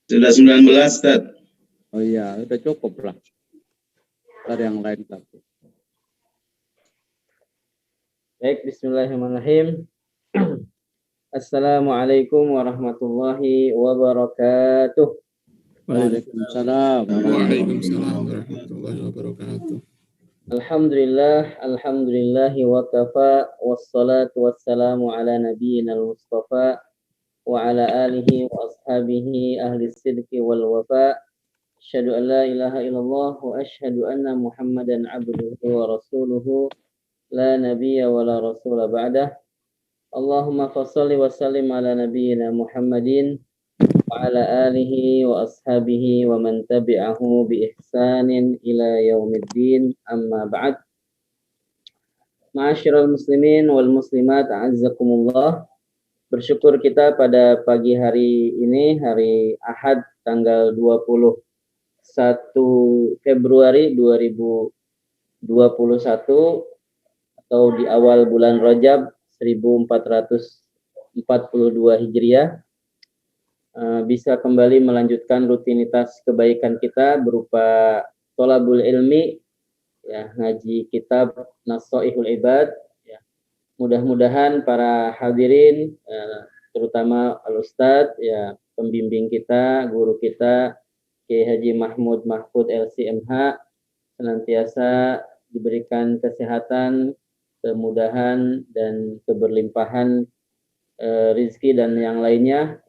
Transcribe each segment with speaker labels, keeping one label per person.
Speaker 1: Sudah 19, Ustaz.
Speaker 2: Oh iya, udah cukup lah. Ntar yang lain tapi.
Speaker 3: Baik, bismillahirrahmanirrahim. Assalamualaikum warahmatullahi wabarakatuh.
Speaker 2: Waalaikumsalam.
Speaker 4: Waalaikumsalam warahmatullahi wabarakatuh.
Speaker 3: Alhamdulillahi wa kafa, wassalatu wassalamu ala nabiyyina al-mustafa wa ala alihi wa ashabihi ahli sidqi wal wafa. Asyhadu an la ilaha illallah wa asyhadu anna Muhammadan abduhu wa rasuluhu la nabiyya wa la rasula ba'dah. Allahumma fassalli wa sallim ala nabiyyina Muhammadin wa ala alihi wa ashabihi wa man tabi'ahu bi ihsanin ila yaumiddin, amma ba'd. Ma'asyiral muslimin wal muslimat, a'azzakumullah. Bersyukur kita pada pagi hari ini, hari Ahad tanggal 21 Februari 2021 atau di awal bulan Rajab 1442 Hijriah, bisa kembali melanjutkan rutinitas kebaikan kita berupa thalabul ilmi, ya, ngaji kitab Nasoihul Ibad, ya. Mudah-mudahan para hadirin, terutama al-Ustadz, ya, pembimbing kita, guru kita, Kiai Haji Mahmud Mahfud LCMH, senantiasa diberikan kesehatan, kemudahan, dan keberlimpahan rizki dan yang lainnya.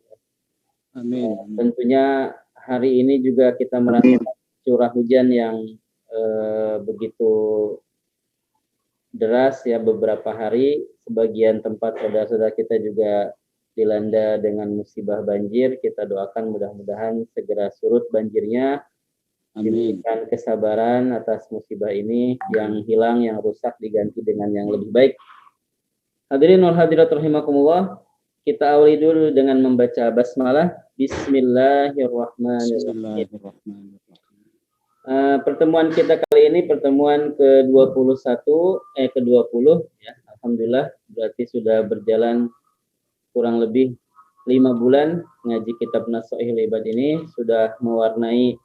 Speaker 2: Amin.
Speaker 3: Tentunya hari ini juga kita merasakan curah hujan yang begitu deras, ya, beberapa hari. Sebagian tempat saudara-saudara kita juga dilanda dengan musibah banjir. Kita doakan mudah-mudahan segera surut banjirnya.
Speaker 2: Amin.
Speaker 3: Diberikan kesabaran atas musibah ini, yang hilang, yang rusak diganti dengan yang lebih baik. Hadirin wal hadirat rahimakumullah, kita awali dulu dengan membaca basmalah. Bismillahirrahmanirrahim. Pertemuan kita kali ini pertemuan ke-21, ke-20, ya. Alhamdulillah, berarti sudah berjalan kurang lebih 5 bulan ngaji kitab Nasoihul Ibad ini, sudah mewarnai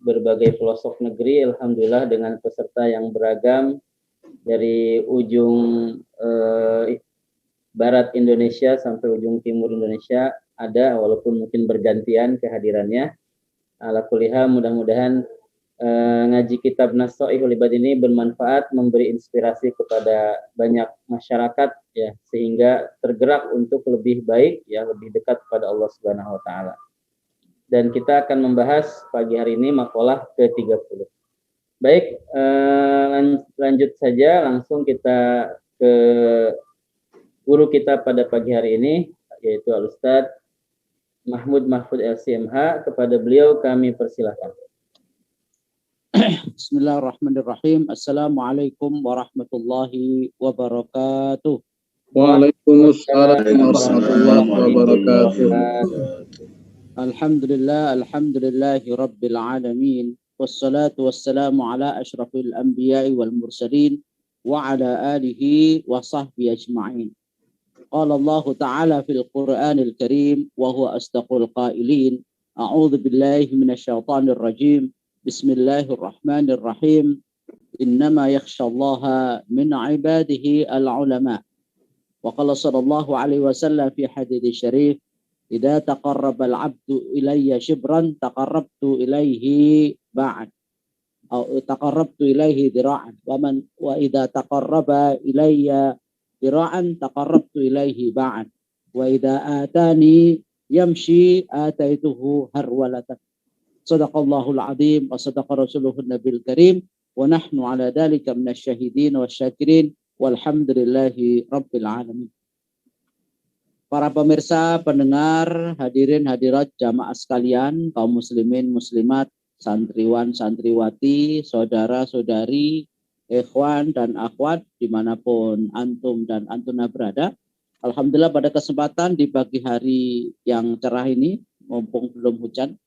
Speaker 3: berbagai pelosok negeri, alhamdulillah, dengan peserta yang beragam dari ujung barat Indonesia sampai ujung timur Indonesia ada, walaupun mungkin bergantian kehadirannya. Ala kuliha, mudah-mudahan ngaji kitab Nasoihul Ibad ini bermanfaat, memberi inspirasi kepada banyak masyarakat, ya, sehingga tergerak untuk lebih baik, ya, lebih dekat kepada Allah Subhanahu wa taala. Dan kita akan membahas pagi hari ini makalah ke-30. Baik, lanjut saja, langsung kita ke guru kita pada pagi hari ini, yaitu Al-Ustadz Mahmud Mahfud LCMH. Kepada beliau kami persilahkan.
Speaker 2: Bismillahirrahmanirrahim. Assalamualaikum warahmatullahi wabarakatuh.
Speaker 4: Waalaikumsalam warahmatullahi wabarakatuh.
Speaker 2: Alhamdulillahi rabbil alamin. Wassalatu wassalamu ala asyrafil anbiya'i wal mursalin wa ala alihi wa sahbihi ajma'in. Qala Allah Ta'ala fil Qur'anil Karim wa huwa asdaqul qailin. A'udzu billahi minasyaitonir rajim. Bismillahirrahmanirrahim. Innama yakhshallaha min 'ibadihi al-'ulama. Wa qala sallallahu alaihi wasallam fi hadits syarif, idza taqarraba al-'abdu ilayya shibran taqarrabtu ilayhi ba'd atau taqarrabtu ilayhi dira'an wa idza taqarraba ilayya dira'an taqarrabtu ilayhi ba'd wa idza atani yamshi ataituhu harwalatan. Sadaqallahul azim wa sadaqa rasuluhun nabiyil karim wa nahnu ala dzalika minasyahidin wasyakirin walhamdulillahi rabbil alamin. Para pemirsa, pendengar, hadirin hadirat jamaah sekalian, kaum muslimin muslimat, santriwan santriwati, saudara saudari, ikhwan dan akhwat dimanapun antum dan antuna berada. Alhamdulillah, pada kesempatan di pagi hari yang cerah ini, mumpung belum hujan,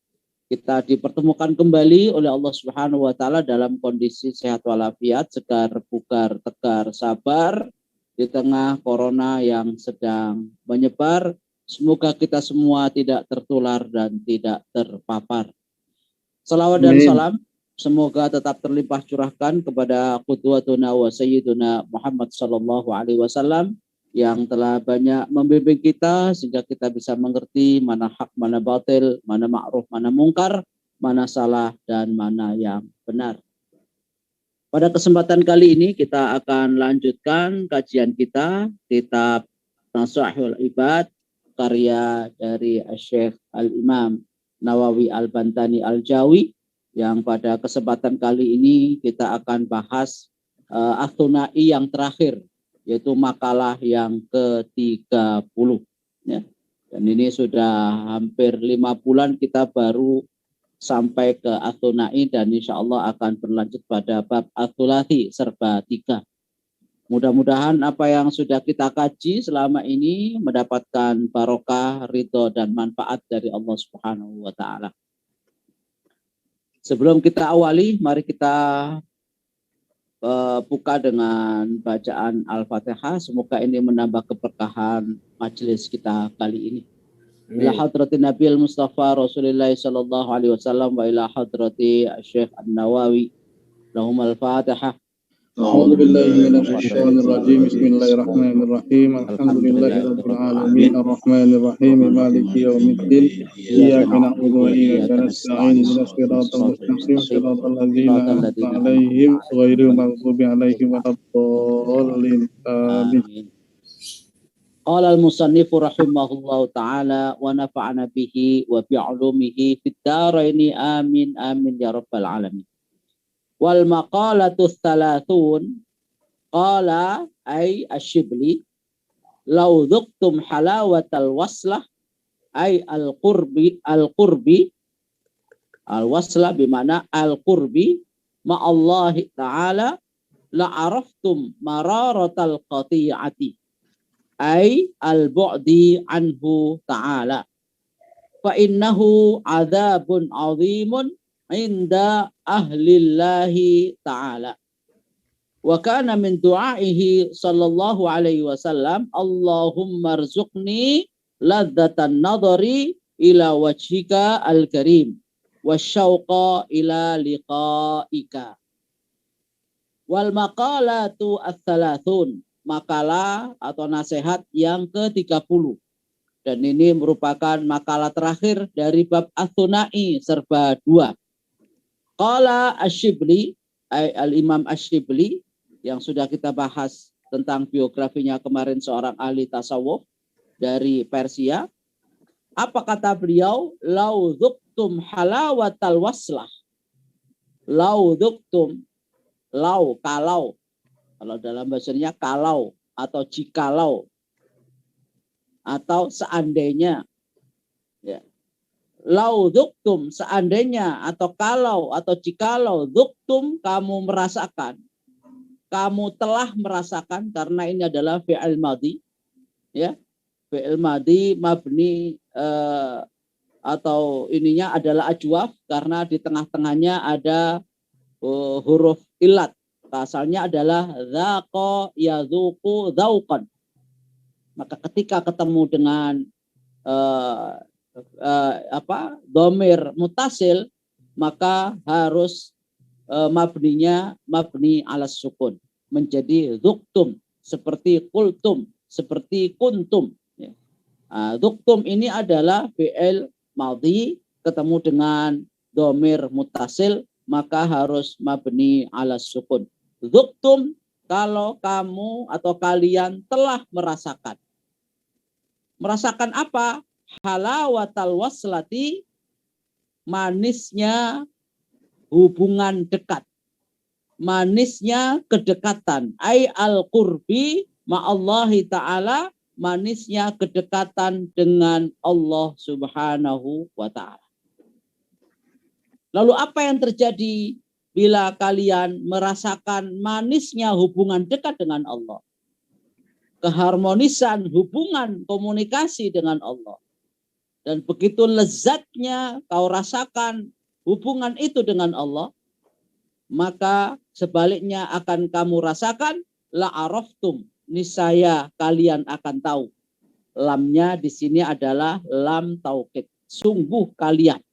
Speaker 2: kita dipertemukan kembali oleh Allah Subhanahu wa taala dalam kondisi sehat walafiat, segar, bugar, tegar, sabar di tengah corona yang sedang menyebar Semoga kita semua tidak tertular dan tidak terpapar. Salawat dan salam semoga tetap terlimpah curahkan kepada qudwatuna wa sayyiduna Muhammad sallallahu alaihi wasallam yang telah banyak membimbing kita sehingga kita bisa mengerti mana hak, mana batil, mana ma'ruf, mana mungkar, mana salah dan mana yang benar. Pada kesempatan kali ini kita akan lanjutkan kajian kita kitab Nasaihul Ibad karya dari Syekh Al-Imam Nawawi Al-Bantani Al-Jawi, yang pada kesempatan kali ini kita akan bahas Ats-Tsunai yang terakhir, yaitu makalah yang ke-30 ya. Dan ini sudah hampir 5 bulan kita baru sampai ke Ats-Tsunai, dan insya Allah akan berlanjut pada bab Ats-Tsulathi serba 3. Mudah-mudahan apa yang sudah kita kaji selama ini mendapatkan barokah, ridho, dan manfaat dari Allah Subhanahu wa Ta'ala. Sebelum kita awali, mari kita buka dengan bacaan Al-Fatihah. Semoga ini menambah keberkahan majelis kita kali ini. Ila hadratin Nabil Mustafa Rasulullah sallallahu alaihi wasallam wa ila hadrati Syekh An-Nawawi. Lahum al-Fatihah.
Speaker 4: أعوذ بالله من الشيطان الرجيم بسم الله الرحمن الرحيم الحمد لله رب العالمين الرحمن الرحيم مالك يوم الدين إياك نعبد وإياك نستعين اهدنا الصراط المستقيم صراط الذين أنعمت عليهم غير المغضوب عليهم ولا الضالين آمين.
Speaker 2: قال المصنف رحمه الله تعالى ونفعنا به وبعلومه في الدارين آمين آمين يا رب العالمين. Wal maqalatu tsalathun qala ay asyibli law dhuqtum halawatal waslah ay al qurbi al waslah bimana al qurbi ma Allah taala la araftum mararatal qati'ati ay al bu'di anhu taala fa innahu adzabun 'azimun inda ahlillahi ta'ala. Wa kana min du'aihi sallallahu alaihi wasallam Allahumma rzuqni ladzatan nadhari ila wajhika al-karim wasyauqa ila liqa'ika. Wal maqalatu ats-tsalathun, makalah atau nasihat yang ke-30. Dan ini merupakan makalah terakhir dari bab Ats-Tsunai serba 2. Qala Asy-Syibli, Al-Imam Asy-Syibli, yang sudah kita bahas tentang biografinya kemarin, seorang ahli tasawuf dari Persia. Apa kata beliau? Lau dzuktum halawatal waslah. Lau dzuktum, lau, kalau dalam bahasanya kalau atau jikalau atau seandainya ya. Lau dzuktum, seandainya atau kalau atau jikalau, dzuktum, kamu merasakan, kamu telah merasakan, karena ini adalah fi'il madhi ya, fi'il madhi mabni atau ininya adalah ajwaf karena di tengah-tengahnya ada huruf ilat. Asalnya adalah dzaqa yadzuqu dzauqan. Maka ketika ketemu dengan dhamir mutasil, maka harus mabninya mabni alas sukun menjadi dzuktum, seperti qultum, seperti kuntum ya. Dzuktum ini adalah fi'il madhi ketemu dengan dhamir mutasil, maka harus mabni alas sukun. Dzuktum, kalau kamu atau kalian telah merasakan. Merasakan apa? Halawatal waslati, manisnya hubungan dekat, manisnya kedekatan. Ai al-qurbi ma'allahi ta'ala, manisnya kedekatan dengan Allah Subhanahu wa ta'ala. Lalu apa yang terjadi bila kalian merasakan manisnya hubungan dekat dengan Allah? Keharmonisan hubungan komunikasi dengan Allah. Dan begitu lezatnya kau rasakan hubungan itu dengan Allah, maka sebaliknya akan kamu rasakan la araftum, niscaya kalian akan tahu. Lamnya di sini adalah lam taukid. Sungguh kalian.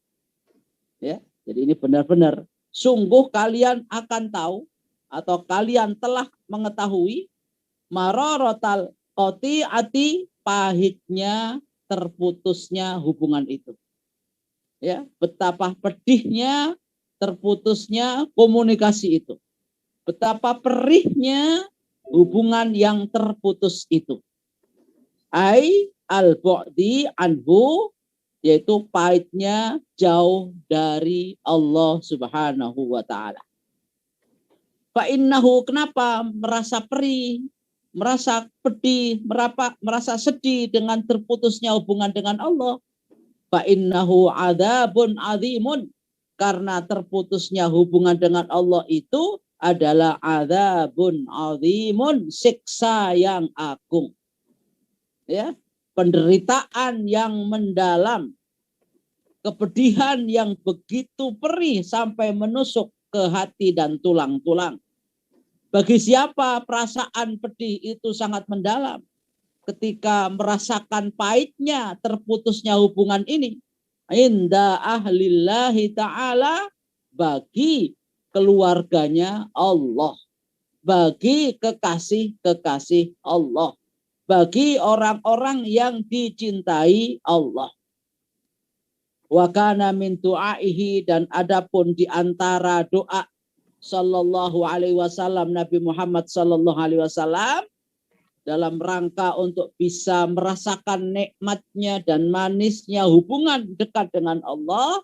Speaker 2: Ya, jadi ini benar-benar sungguh kalian akan tahu atau kalian telah mengetahui mararatal qati'ati, pahitnya terputusnya hubungan itu. Ya, betapa pedihnya terputusnya komunikasi itu. Betapa perihnya hubungan yang terputus itu. Ai al-bu'di anhu, yaitu pahitnya jauh dari Allah Subhanahu wa taala. Fa innahu, kenapa merasa perih, merasa pedih, merasa sedih dengan terputusnya hubungan dengan Allah? Fa innahu adzabun azimun, karena terputusnya hubungan dengan Allah itu adalah adzabun azimun, siksa yang agung. Ya, penderitaan yang mendalam, kepedihan yang begitu perih sampai menusuk ke hati dan tulang-tulang. Bagi siapa perasaan pedih itu sangat mendalam ketika merasakan pahitnya terputusnya hubungan ini. Inda ahlillahi ta'ala, bagi keluarganya Allah, bagi kekasih-kekasih Allah, bagi orang-orang yang dicintai Allah. Wa kana min du'aihi, dan adapun di antara doa sallallahu alaihi wasallam, Nabi Muhammad sallallahu alaihi wasallam, dalam rangka untuk bisa merasakan nikmatnya dan manisnya hubungan dekat dengan Allah,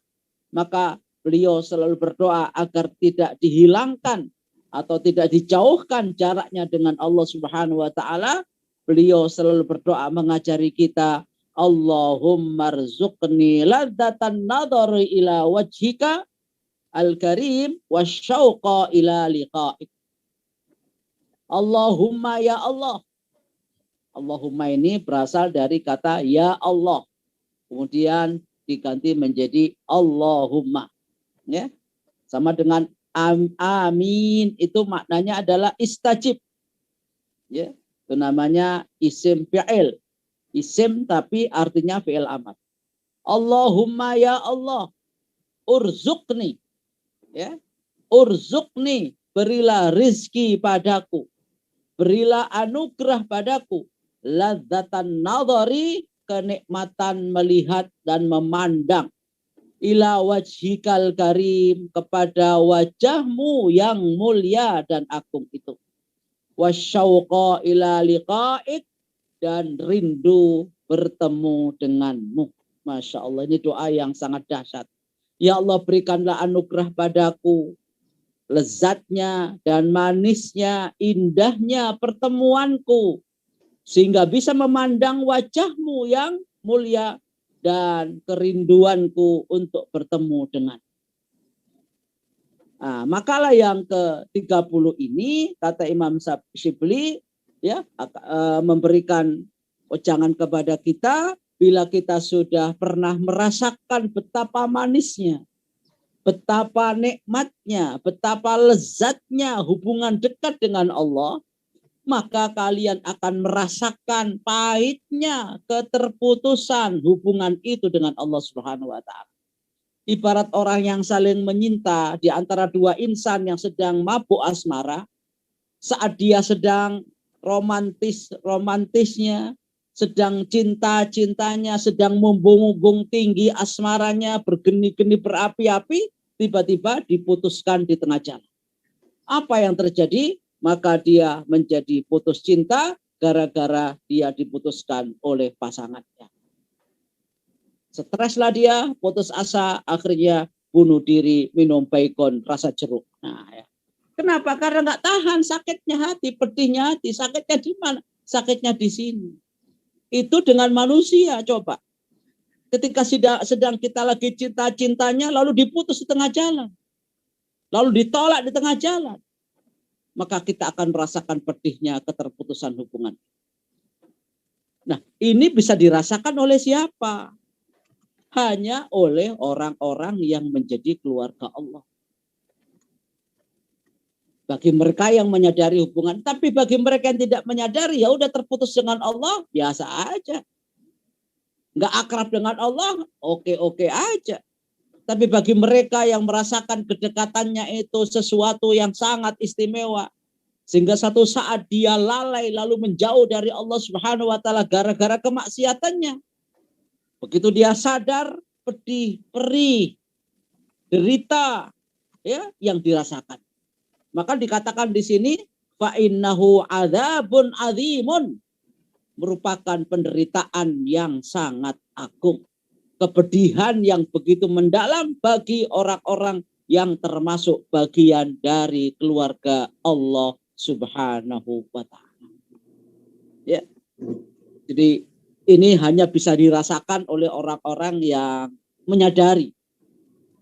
Speaker 2: maka beliau selalu berdoa agar tidak dihilangkan atau tidak dijauhkan jaraknya dengan Allah Subhanahu wa taala. Beliau selalu berdoa mengajari kita, Allahumma rzuqni ladzatan nadhari ila wajhika al-karim wasyauqa ila liqa'ik. Allahumma, ya Allah. Allahumma ini berasal dari kata ya Allah, kemudian diganti menjadi Allahumma. Ya, sama dengan amin, itu maknanya adalah istajib. Ya, itu namanya isim fi'il. Isim tapi artinya fi'il amar. Allahumma, ya Allah, urzuqni. Ya, urzuqni, berilah rizki padaku, berilah anugerah padaku, ladzatan nadhari, kenikmatan melihat dan memandang, ila wajhikal karim, kepada wajahmu yang mulia dan agung itu, wasyauqa ila liqa'ik, dan rindu bertemu denganmu. Masya Allah, ini doa yang sangat dahsyat. Ya Allah, berikanlah anugerah padaku, lezatnya dan manisnya, indahnya pertemuanku, sehingga bisa memandang wajahmu yang mulia dan kerinduanku untuk bertemu dengan. Nah, makalah yang ke-30 ini, kata Imam Syibli, ya, memberikan wejangan kepada kita, bila kita sudah pernah merasakan betapa manisnya, betapa nikmatnya, betapa lezatnya hubungan dekat dengan Allah, maka kalian akan merasakan pahitnya keterputusan hubungan itu dengan Allah Subhanahu wa taala. Ibarat orang yang saling menyinta di antara dua insan yang sedang mabuk asmara, saat dia sedang romantisnya, sedang cinta-cintanya, sedang membumbung tinggi asmaranya, bergeni-geni, berapi-api, tiba-tiba diputuskan di tengah jalan. Apa yang terjadi? Maka dia menjadi putus cinta gara-gara dia diputuskan oleh pasangannya. Streslah dia, putus asa, akhirnya bunuh diri, minum baikon, rasa jeruk. Nah, ya. Kenapa? Karena nggak tahan sakitnya hati, pedihnya hati. Sakitnya di mana? Sakitnya di sini. Itu dengan manusia, coba. Ketika sedang kita lagi cinta-cintanya, lalu diputus di tengah jalan. Lalu ditolak di tengah jalan. Maka kita akan merasakan pedihnya keterputusan hubungan. Nah, ini bisa dirasakan oleh siapa? Hanya oleh orang-orang yang menjadi keluarga Allah. Bagi mereka yang menyadari hubungan, tapi bagi mereka yang tidak menyadari, ya udah terputus dengan Allah, biasa aja. nggak akrab dengan Allah, oke-oke aja. Tapi bagi mereka yang merasakan kedekatannya itu sesuatu yang sangat istimewa, sehingga satu saat dia lalai lalu menjauh dari Allah Subhanahu wa taala gara-gara kemaksiatannya. Begitu dia sadar, pedih, perih, derita ya yang dirasakan. Maka dikatakan di sini fa innahu adzabun azimun, merupakan penderitaan yang sangat agung. Kepedihan yang begitu mendalam bagi orang-orang yang termasuk bagian dari keluarga Allah Subhanahu wa taala. Ya. Jadi ini hanya bisa dirasakan oleh orang-orang yang menyadari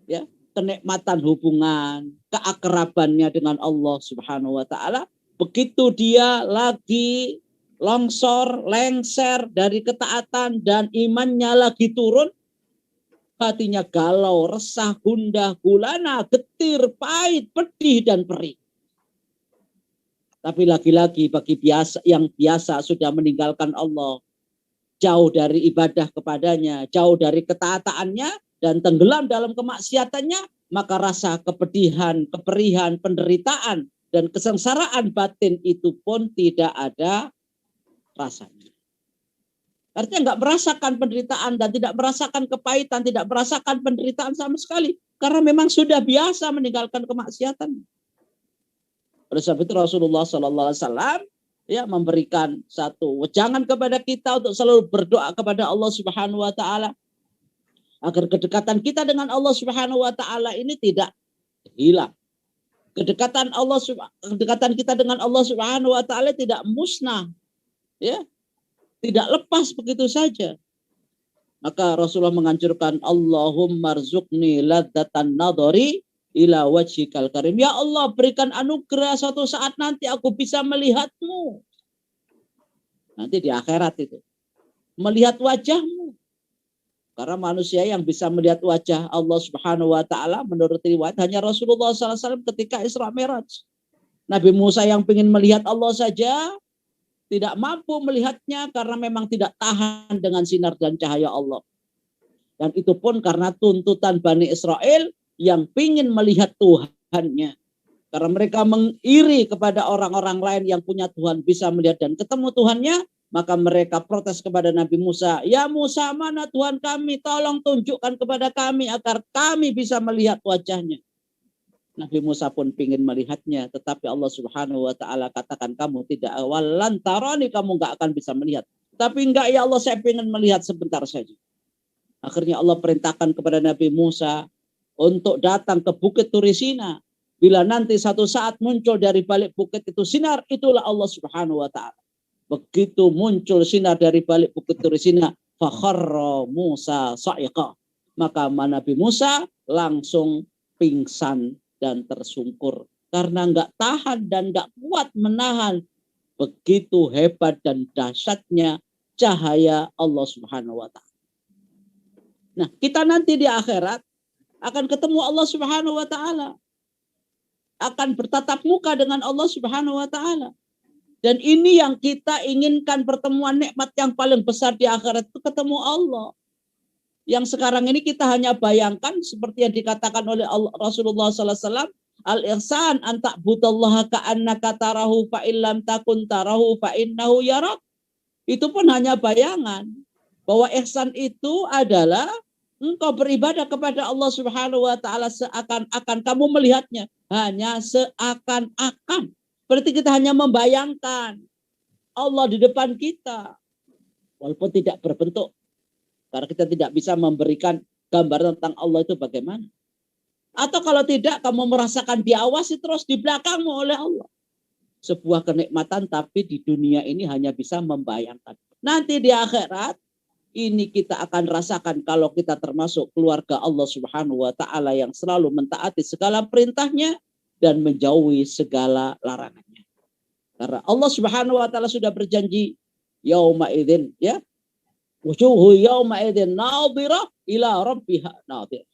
Speaker 2: ya kenikmatan hubungan, keakrabannya dengan Allah Subhanahu wa taala. Begitu dia lagi longsor, lengser dari ketaatan dan imannya lagi turun, hatinya galau, resah, gundah, gulana, getir, pahit, pedih, dan perih. Tapi lagi-lagi bagi yang biasa sudah meninggalkan Allah, jauh dari ibadah kepadanya, jauh dari ketaatannya, dan tenggelam dalam kemaksiatannya, maka rasa kepedihan, keperihan, penderitaan, dan kesengsaraan batin itu pun tidak ada rasanya. Artinya nggak merasakan penderitaan dan tidak merasakan kepahitan, tidak merasakan penderitaan sama sekali. Karena memang sudah biasa meninggalkan kemaksiatan. Oleh sebab itu Rasulullah SAW ya memberikan satu wejangan kepada kita untuk selalu berdoa kepada Allah Subhanahu wa taala agar kedekatan kita dengan Allah Subhanahu wa taala ini tidak hilang. Kedekatan kita dengan Allah Subhanahu wa taala tidak musnah. Ya. Tidak lepas begitu saja. Maka Rasulullah menganjurkan Allahumma rzuqni ladzatan nadhari ila wajhikal karim. Ya Allah, berikan anugerah suatu saat nanti aku bisa melihatmu. Nanti di akhirat itu. Melihat wajahmu. Karena manusia yang bisa melihat wajah Allah Subhanahu wa taala menurut riwayat hanya Rasulullah SAW ketika Isra Mi'raj. Nabi Musa yang ingin melihat Allah saja tidak mampu melihatnya karena memang tidak tahan dengan sinar dan cahaya Allah. Dan itu pun karena tuntutan Bani Israel yang ingin melihat Tuhannya. Karena mereka mengiri kepada orang-orang lain yang punya Tuhan bisa melihat dan ketemu Tuhannya, maka mereka protes kepada Nabi Musa. Ya Musa, mana Tuhan kami? Tolong tunjukkan kepada kami agar kami bisa melihat wajahnya. Nabi Musa pun ingin melihatnya, tetapi Allah Subhanahu wa taala katakan kamu tidak awalan tarani, kamu enggak akan bisa melihat. Tapi enggak ya Allah, saya ingin melihat sebentar saja. Akhirnya Allah perintahkan kepada Nabi Musa untuk datang ke Bukit Turisina. Bila nanti satu saat muncul dari balik bukit itu sinar, itulah Allah Subhanahu wa taala. Begitu muncul sinar dari balik Bukit Turisina, fa kharra Musa sa'iqa. Maka Nabi Musa langsung pingsan dan tersungkur karena nggak tahan dan nggak kuat menahan begitu hebat dan dahsyatnya cahaya Allah Subhanahu wa taala. Nah, kita nanti di akhirat akan ketemu Allah Subhanahu wa taala. Akan bertatap muka dengan Allah Subhanahu wa taala. Dan ini yang kita inginkan, pertemuan nikmat yang paling besar di akhirat itu ketemu Allah. Yang sekarang ini kita hanya bayangkan seperti yang dikatakan oleh Rasulullah SAW, al-ihsan an ta'budallaha ka'annaka tarahu fa illam takun tarahu fa innahu yarak. Itu pun hanya bayangan. Bahwa ihsan itu adalah engkau beribadah kepada Allah Subhanahu wa taala seakan-akan kamu melihatnya, hanya seakan-akan. Berarti kita hanya membayangkan Allah di depan kita walaupun tidak berbentuk. Karena kita tidak bisa memberikan gambaran tentang Allah itu bagaimana. Atau kalau tidak, kamu merasakan diawasi terus di belakangmu oleh Allah. Sebuah kenikmatan, tapi di dunia ini hanya bisa membayangkan. Nanti di akhirat, ini kita akan rasakan kalau kita termasuk keluarga Allah Subhanahu wa taala yang selalu mentaati segala perintahnya dan menjauhi segala larangannya. Karena Allah Subhanahu wa taala sudah berjanji, yauma idzin, ya, wujuhu yauma idzin nadhirah ila rabbiha nadhirah.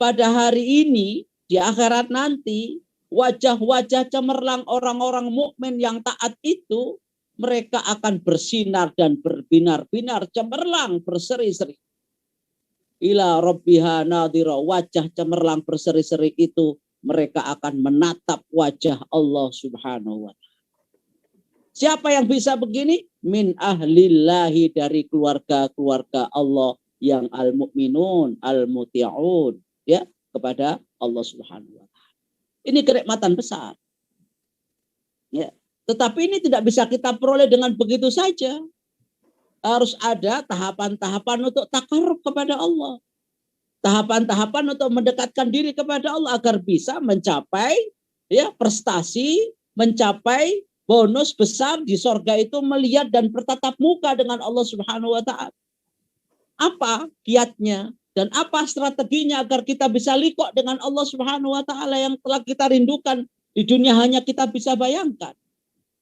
Speaker 2: Pada hari ini di akhirat nanti wajah-wajah cemerlang orang-orang mukmin yang taat itu mereka akan bersinar dan berbinar-binar, cemerlang, berseri-seri. Ila rabbiha nadhira, wajah cemerlang berseri-seri itu mereka akan menatap wajah Allah Subhanahu wa ta'ala. Siapa yang bisa begini? Min ahlillahi, dari keluarga-keluarga Allah yang al-mu'minun, al-muti'un, ya, kepada Allah Subhanahu wa ta'ala. Ini kenikmatan besar. Ya, tetapi ini tidak bisa kita peroleh dengan begitu saja. Harus ada tahapan-tahapan untuk takarrub kepada Allah. Tahapan-tahapan untuk mendekatkan diri kepada Allah agar bisa mencapai ya prestasi, mencapai bonus besar di sorga itu, melihat dan bertatap muka dengan Allah Subhanahu wa ta'ala. Apa kiatnya dan apa strateginya agar kita bisa liqo dengan Allah Subhanahu wa ta'ala yang telah kita rindukan di dunia hanya kita bisa bayangkan.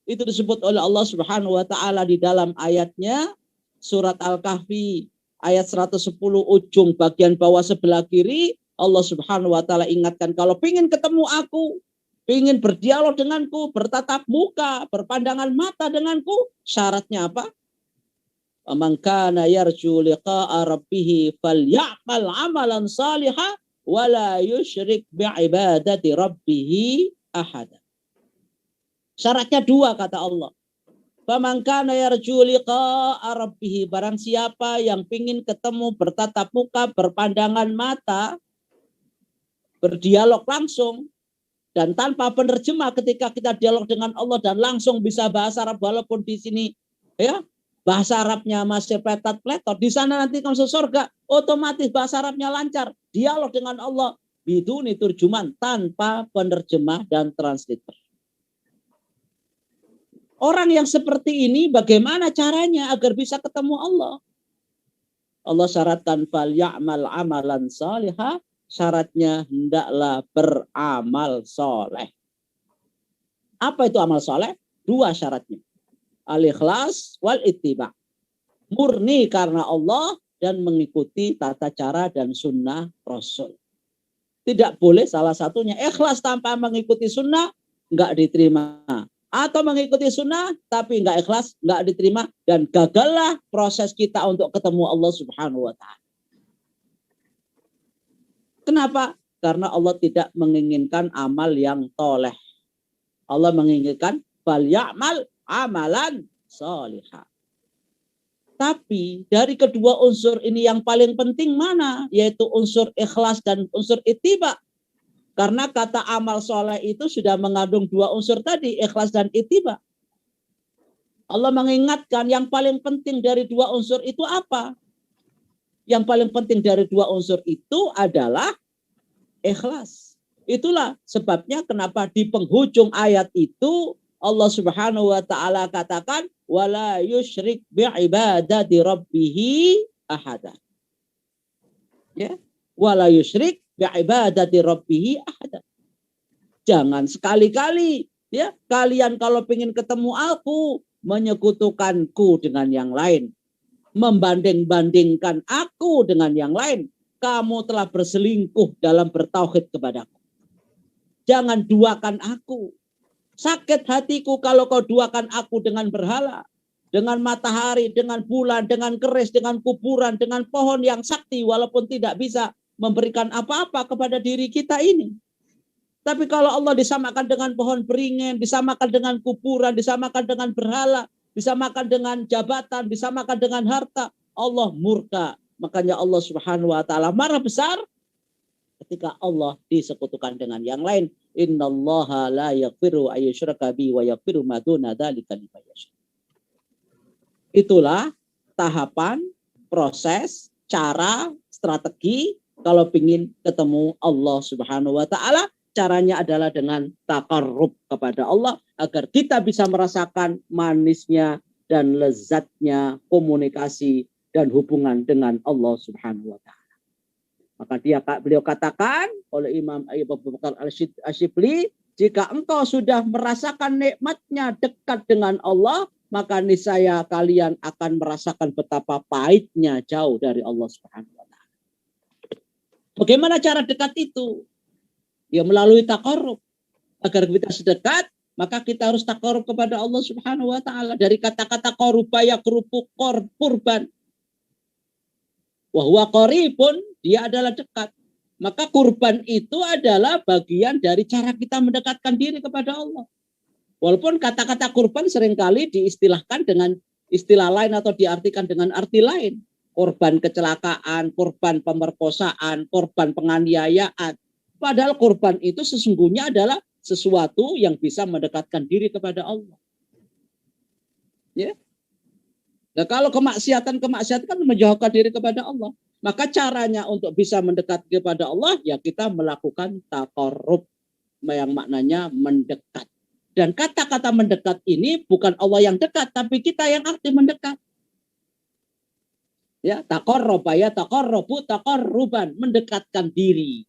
Speaker 2: Itu disebut oleh Allah Subhanahu wa ta'ala di dalam ayatnya surat Al-Kahfi ayat 110 ujung bagian bawah sebelah kiri. Allah Subhanahu wa ta'ala ingatkan, kalau ingin ketemu aku, ingin berdialog denganku, bertatap muka, berpandangan mata denganku, syaratnya apa? Man kana yarju liqa'a rabbih falyamal 'amalan shalihan wa la yusyrik bi'ibadati rabbih ahada. Syaratnya dua, kata Allah. Man kana yarju liqa'a rabbih, barang siapa yang ingin ketemu, bertatap muka, berpandangan mata, berdialog langsung, dan tanpa penerjemah ketika kita dialog dengan Allah dan langsung bisa bahasa Arab, walaupun di sini ya bahasa Arabnya masih pletot-pletot, di sana nanti kalau masuk surga otomatis bahasa Arabnya lancar, dialog dengan Allah biduni turjuman, tanpa penerjemah dan translator. Orang yang seperti ini bagaimana caranya agar bisa ketemu Allah? Allah syaratkan fal ya'mal amalan salihah. Syaratnya hendaklah beramal soleh. Apa itu amal soleh? Dua syaratnya. Al-ikhlas wal ittiba. Murni karena Allah dan mengikuti tata cara dan sunnah Rasul. Tidak boleh salah satunya. Ikhlas tanpa mengikuti sunnah enggak diterima. Atau mengikuti sunnah tapi enggak ikhlas, enggak diterima. Dan gagallah proses kita untuk ketemu Allah Subhanahu wa ta'ala. Kenapa? Karena Allah tidak menginginkan amal yang toleh. Allah menginginkan fal ya'mal amalan sholihah. Tapi dari kedua unsur ini yang paling penting mana? Yaitu unsur ikhlas dan unsur ittiba. Karena kata amal soleh itu sudah mengandung dua unsur tadi, ikhlas dan ittiba. Allah mengingatkan yang paling penting dari dua unsur itu apa? Yang paling penting dari dua unsur itu adalah ikhlas. Itulah sebabnya kenapa di penghujung ayat itu Allah Subhanahu wa ta'ala katakan wala yusyrik bi'ibadati rabbih ahada. Ya, wala yusyrik bi'ibadati rabbih ahada. Jangan sekali-kali ya kalian kalau ingin ketemu aku menyekutukanku dengan yang lain, membanding-bandingkan aku dengan yang lain. Kamu telah berselingkuh dalam bertauhid kepadaku. Jangan duakan aku. Sakit hatiku kalau kau duakan aku dengan berhala, dengan matahari, dengan bulan, dengan keris, dengan kuburan, dengan pohon yang sakti, walaupun tidak bisa memberikan apa-apa kepada diri kita ini. Tapi kalau Allah disamakan dengan pohon beringin, disamakan dengan kuburan, disamakan dengan berhala, disamakan dengan jabatan, disamakan dengan harta, Allah murka. Makanya Allah Subhanahu wa ta'ala marah besar ketika Allah disekutukan dengan yang lain. Innallaha la yaghfiru ayyushraka bi wa yaghfiru ma duna dzalika liman yasha. Itulah tahapan, proses, cara, strategi kalau ingin ketemu Allah Subhanahu wa ta'ala. Caranya adalah dengan takarrub kepada Allah agar kita bisa merasakan manisnya dan lezatnya komunikasi dan hubungan dengan Allah Subhanahu wa ta'ala. Maka beliau katakan oleh Imam Abu Bakar Al-Shibli, jika engkau sudah merasakan nikmatnya dekat dengan Allah, maka niscaya kalian akan merasakan betapa pahitnya jauh dari Allah Subhanahu wa ta'ala. Bagaimana cara dekat itu? Ya melalui takarrub. Agar kita sedekat maka kita harus taqarrub kepada Allah Subhanahu wa taala dari kata-kata qaruba yaqrubu qurban. Wa huwa qaribun, dia adalah dekat. Maka kurban itu adalah bagian dari cara kita mendekatkan diri kepada Allah. Walaupun kata-kata kurban seringkali diistilahkan dengan istilah lain atau diartikan dengan arti lain. Korban kecelakaan, korban pemerkosaan, korban penganiayaan. Padahal korban itu sesungguhnya adalah sesuatu yang bisa mendekatkan diri kepada Allah. Ya. Nah, kalau kemaksiatan kan menjauhkan diri kepada Allah. Maka caranya untuk bisa mendekat kepada Allah, ya kita melakukan taqarrub yang maknanya mendekat. Dan kata-kata mendekat ini bukan Allah yang dekat, tapi kita yang aktif mendekat. Ya, taqarraba ya taqarrabu taqarruban, mendekatkan diri.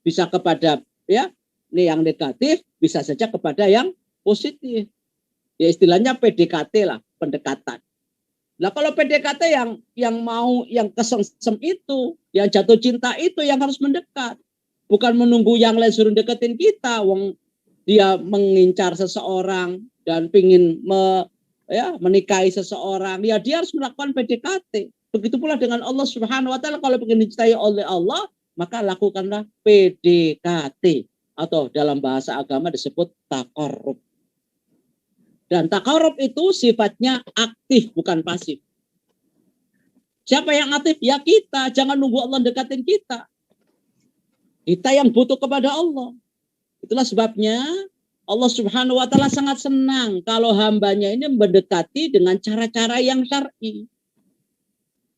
Speaker 2: Bisa kepada ya, ini yang negatif, bisa saja kepada yang positif. Ya istilahnya PDKT lah, pendekatan. Nah kalau PDKT yang mau yang kesengsem itu, yang jatuh cinta itu yang harus mendekat. Bukan menunggu yang lain suruh deketin kita. Wong dia mengincar seseorang dan pingin menikahi seseorang, ya dia harus melakukan PDKT. Begitu pula dengan Allah Subhanahu wa taala, kalau ingin dicintai oleh Allah, maka lakukanlah PDKT atau dalam bahasa agama disebut taqarrub. Dan taqarrub itu sifatnya aktif, bukan pasif. Siapa yang aktif? Ya kita. Jangan nunggu Allah dekatin kita. Kita yang butuh kepada Allah. Itulah sebabnya Allah Subhanahu wa taala sangat senang kalau hambanya ini mendekati dengan cara-cara yang syar'i.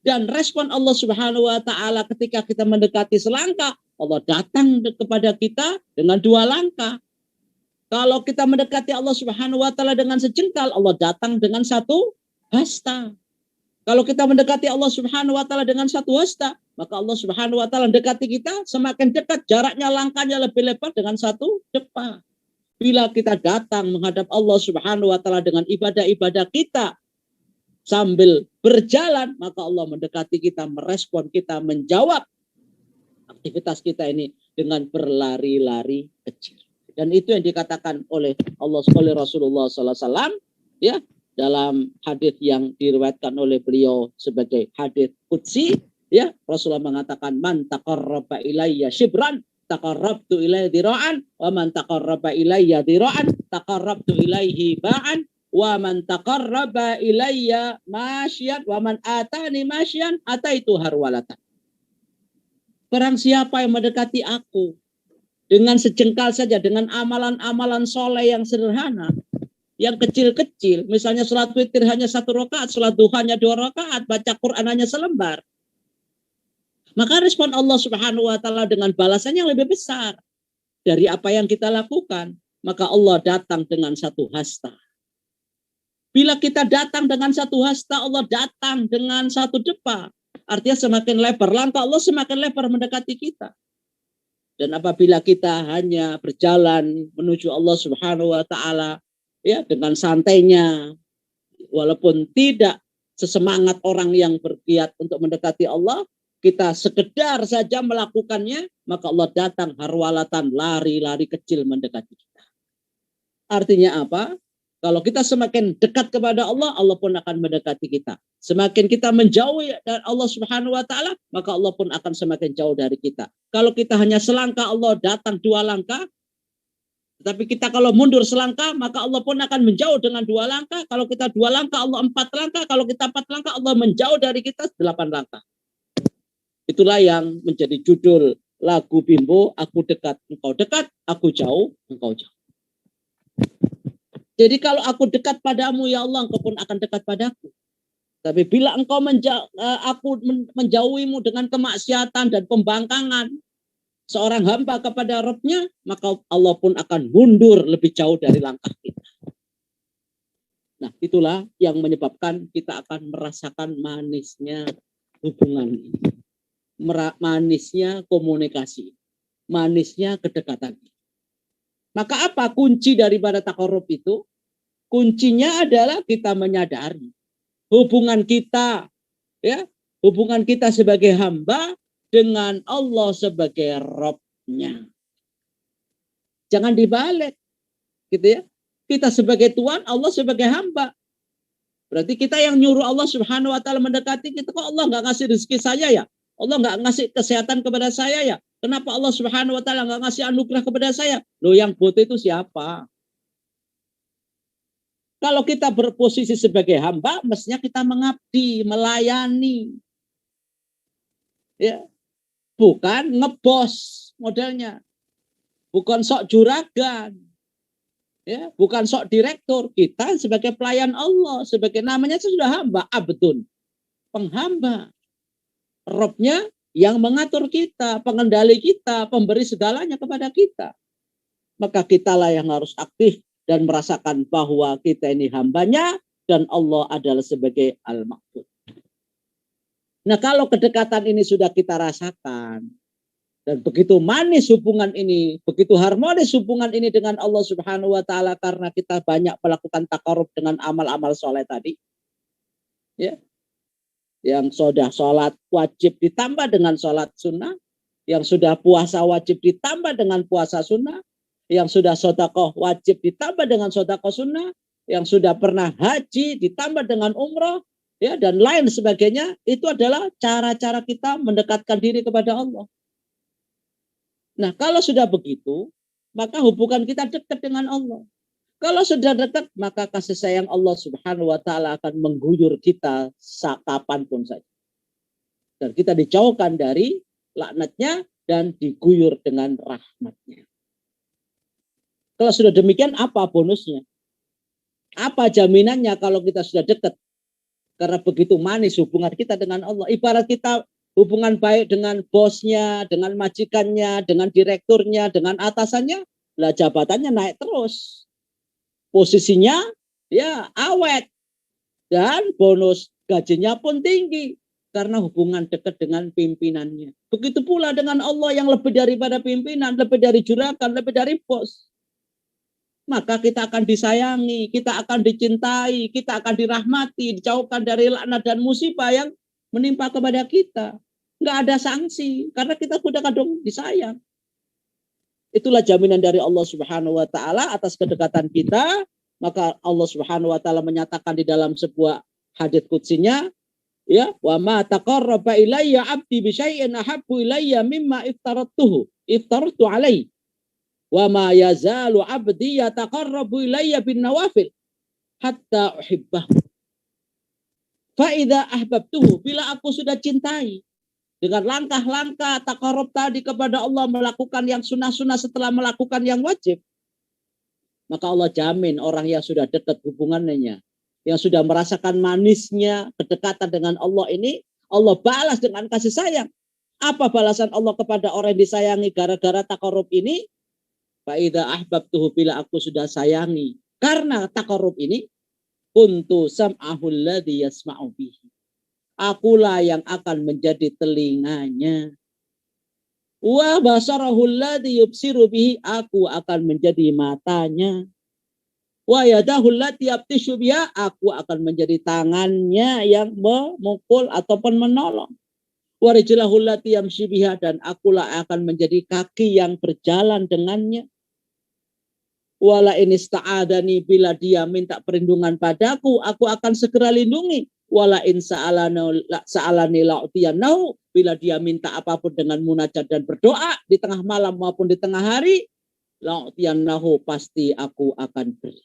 Speaker 2: Dan respon Allah Subhanahu wa taala ketika kita mendekati selangkah, Allah datang kepada kita dengan 2 langkah. Kalau kita mendekati Allah Subhanahu wa taala dengan sejengkal, Allah datang dengan 1 hasta. Kalau kita mendekati Allah Subhanahu wa taala dengan 1 hasta, maka Allah Subhanahu wa taala mendekati kita semakin dekat, jaraknya langkahnya lebih lebar dengan 1 depa. Bila kita datang menghadap Allah Subhanahu wa taala dengan ibadah-ibadah kita sambil berjalan, maka Allah mendekati kita, merespon kita, menjawab aktivitas kita ini dengan berlari-lari kecil. Dan itu yang dikatakan oleh Rasulullah SAW ya dalam hadis yang diriwayatkan oleh beliau sebagai hadis qudsi, ya Rasulullah mengatakan man taqarraba ilayya shibran taqarrabtu ilaihi dira'an wa man taqarraba ilayya dira'an taqarrabtu ilaihi ba'an wa man taqarraba ilayya masyan wa man atani masyan ataitu harwalatan. Barang siapa yang mendekati aku dengan sejengkal saja, dengan amalan-amalan soleh yang sederhana, yang kecil-kecil, misalnya sholat witir hanya 1 rakaat, sholat duha hanya 2 rakaat, baca Quran hanya selembar, maka respon Allah Subhanahu wa taala dengan balasan yang lebih besar dari apa yang kita lakukan. Maka Allah datang dengan 1 hasta. Bila kita datang dengan 1 hasta, Allah datang dengan 1 depa. Artinya semakin lebar langkah Allah, semakin lebar mendekati kita. Dan apabila kita hanya berjalan menuju Allah Subhanahu wa taala ya dengan santainya, walaupun tidak sesemangat orang yang bergiat untuk mendekati Allah, kita sekedar saja melakukannya, maka Allah datang harwalatan, lari-lari kecil mendekati kita. Artinya apa? Kalau kita semakin dekat kepada Allah, Allah pun akan mendekati kita. Semakin kita menjauhi dari Allah Subhanahu wa taala, maka Allah pun akan semakin jauh dari kita. Kalau kita hanya selangkah, Allah datang 2 langkah. Tapi kita kalau mundur selangkah, maka Allah pun akan menjauh dengan 2 langkah. Kalau kita 2 langkah, Allah 4 langkah. Kalau kita 4 langkah, Allah menjauh dari kita 8 langkah. Itulah yang menjadi judul lagu Bimbo, aku dekat, engkau dekat, aku jauh, engkau jauh. Jadi kalau aku dekat padamu ya Allah, engkau pun akan dekat padaku. Tapi bila engkau aku menjauhimu dengan kemaksiatan dan pembangkangan seorang hamba kepada Rabb-nya, maka Allah pun akan mundur lebih jauh dari langkah kita. Nah, itulah yang menyebabkan kita akan merasakan manisnya hubungan ini. Manisnya komunikasi, manisnya kedekatan. Maka apa kunci daripada taqarrub itu? Kuncinya adalah kita menyadari hubungan kita, ya, hubungan kita sebagai hamba dengan Allah sebagai Rabb-nya. Jangan dibalik. Gitu ya. Kita sebagai tuan, Allah sebagai hamba. Berarti kita yang nyuruh Allah Subhanahu wa taala mendekati kita. Kok Allah nggak ngasih rezeki saya ya? Allah nggak ngasih kesehatan kepada saya ya? Kenapa Allah Subhanahu wa taala nggak ngasih anugerah kepada saya? Loh, yang butuh itu siapa? Kalau kita berposisi sebagai hamba, mestinya kita mengabdi, melayani. Ya, bukan ngebos modelnya. Bukan sok juragan. Ya, bukan sok direktur. Kita sebagai pelayan Allah, sebagai namanya sudah hamba, abdun, penghamba. Robnya yang mengatur kita, pengendali kita, pemberi segalanya kepada kita. Maka kitalah yang harus aktif dan merasakan bahwa kita ini hambanya dan Allah adalah sebagai al-ma'bud. Nah, kalau kedekatan ini sudah kita rasakan dan begitu manis hubungan ini, begitu harmonis hubungan ini dengan Allah Subhanahu wa taala karena kita banyak melakukan takarub dengan amal-amal soleh tadi. Ya. Yang sudah sholat wajib ditambah dengan sholat sunnah, yang sudah puasa wajib ditambah dengan puasa sunnah, yang sudah sedekah wajib ditambah dengan sedekah sunnah, yang sudah pernah haji ditambah dengan umroh, ya, dan lain sebagainya. Itu adalah cara-cara kita mendekatkan diri kepada Allah. Nah, kalau sudah begitu, maka hubungan kita dekat dengan Allah. Kalau sudah dekat, maka kasih sayang Allah Subhanahu wa taala akan mengguyur kita kapanpun saja. Dan kita dijauhkan dari laknatnya dan diguyur dengan rahmatnya. Kalau sudah demikian, apa bonusnya? Apa jaminannya kalau kita sudah dekat? Karena begitu manis hubungan kita dengan Allah. Ibarat kita hubungan baik dengan bosnya, dengan majikannya, dengan direkturnya, dengan atasannya, lah jabatannya naik terus. Posisinya ya awet. Dan bonus gajinya pun tinggi. Karena hubungan dekat dengan pimpinannya. Begitu pula dengan Allah yang lebih daripada pimpinan, lebih dari juragan, lebih dari bos. Maka kita akan disayangi, kita akan dicintai, kita akan dirahmati, dijauhkan dari laknat dan musibah yang menimpa kepada kita. Nggak ada sanksi, karena kita sudah kadang disayang. Itulah jaminan dari Allah Subhanahu wa taala atas kedekatan kita. Maka Allah Subhanahu wa taala menyatakan di dalam sebuah hadits qudsinya, ya, wa ma taqarraba ilayya 'abdi bi syai'in ahabbu ilayya mimma iftaratu alaihi. Wa ma yazalu 'abdi yataqarrabu ilayya bin nawafil hatta uhibbahu. Fa idza ahbabtuhu, bila aku sudah cintai dengan langkah-langkah takarub tadi kepada Allah, melakukan yang sunnah-sunnah setelah melakukan yang wajib, maka Allah jamin orang yang sudah dekat hubungannya, yang sudah merasakan manisnya kedekatan dengan Allah ini, Allah balas dengan kasih sayang. Apa balasan Allah kepada orang yang disayangi gara-gara takarub ini? Fa idza ahbabtuhu, bila aku sudah sayangi karena takarub ini, kuntu sam'ahu alladhi yasma'u bihi, akulah yang akan menjadi telinganya. Wa basarahu alladhi yubsiru bihi, aku akan menjadi matanya. Wa yadahu allati yabtishu biha, aku akan menjadi tangannya yang memukul ataupun menolong. Wa rijlahu allati yamshi biha, dan akulah akan menjadi kaki yang berjalan dengannya. Wala in ista'adani, bila dia minta perlindungan padaku, aku akan segera lindungi. Wala in sa'alani la'utiyanahu, bila dia minta apapun dengan munajat dan berdoa di tengah malam maupun di tengah hari, la'utiyanahu, pasti aku akan beri.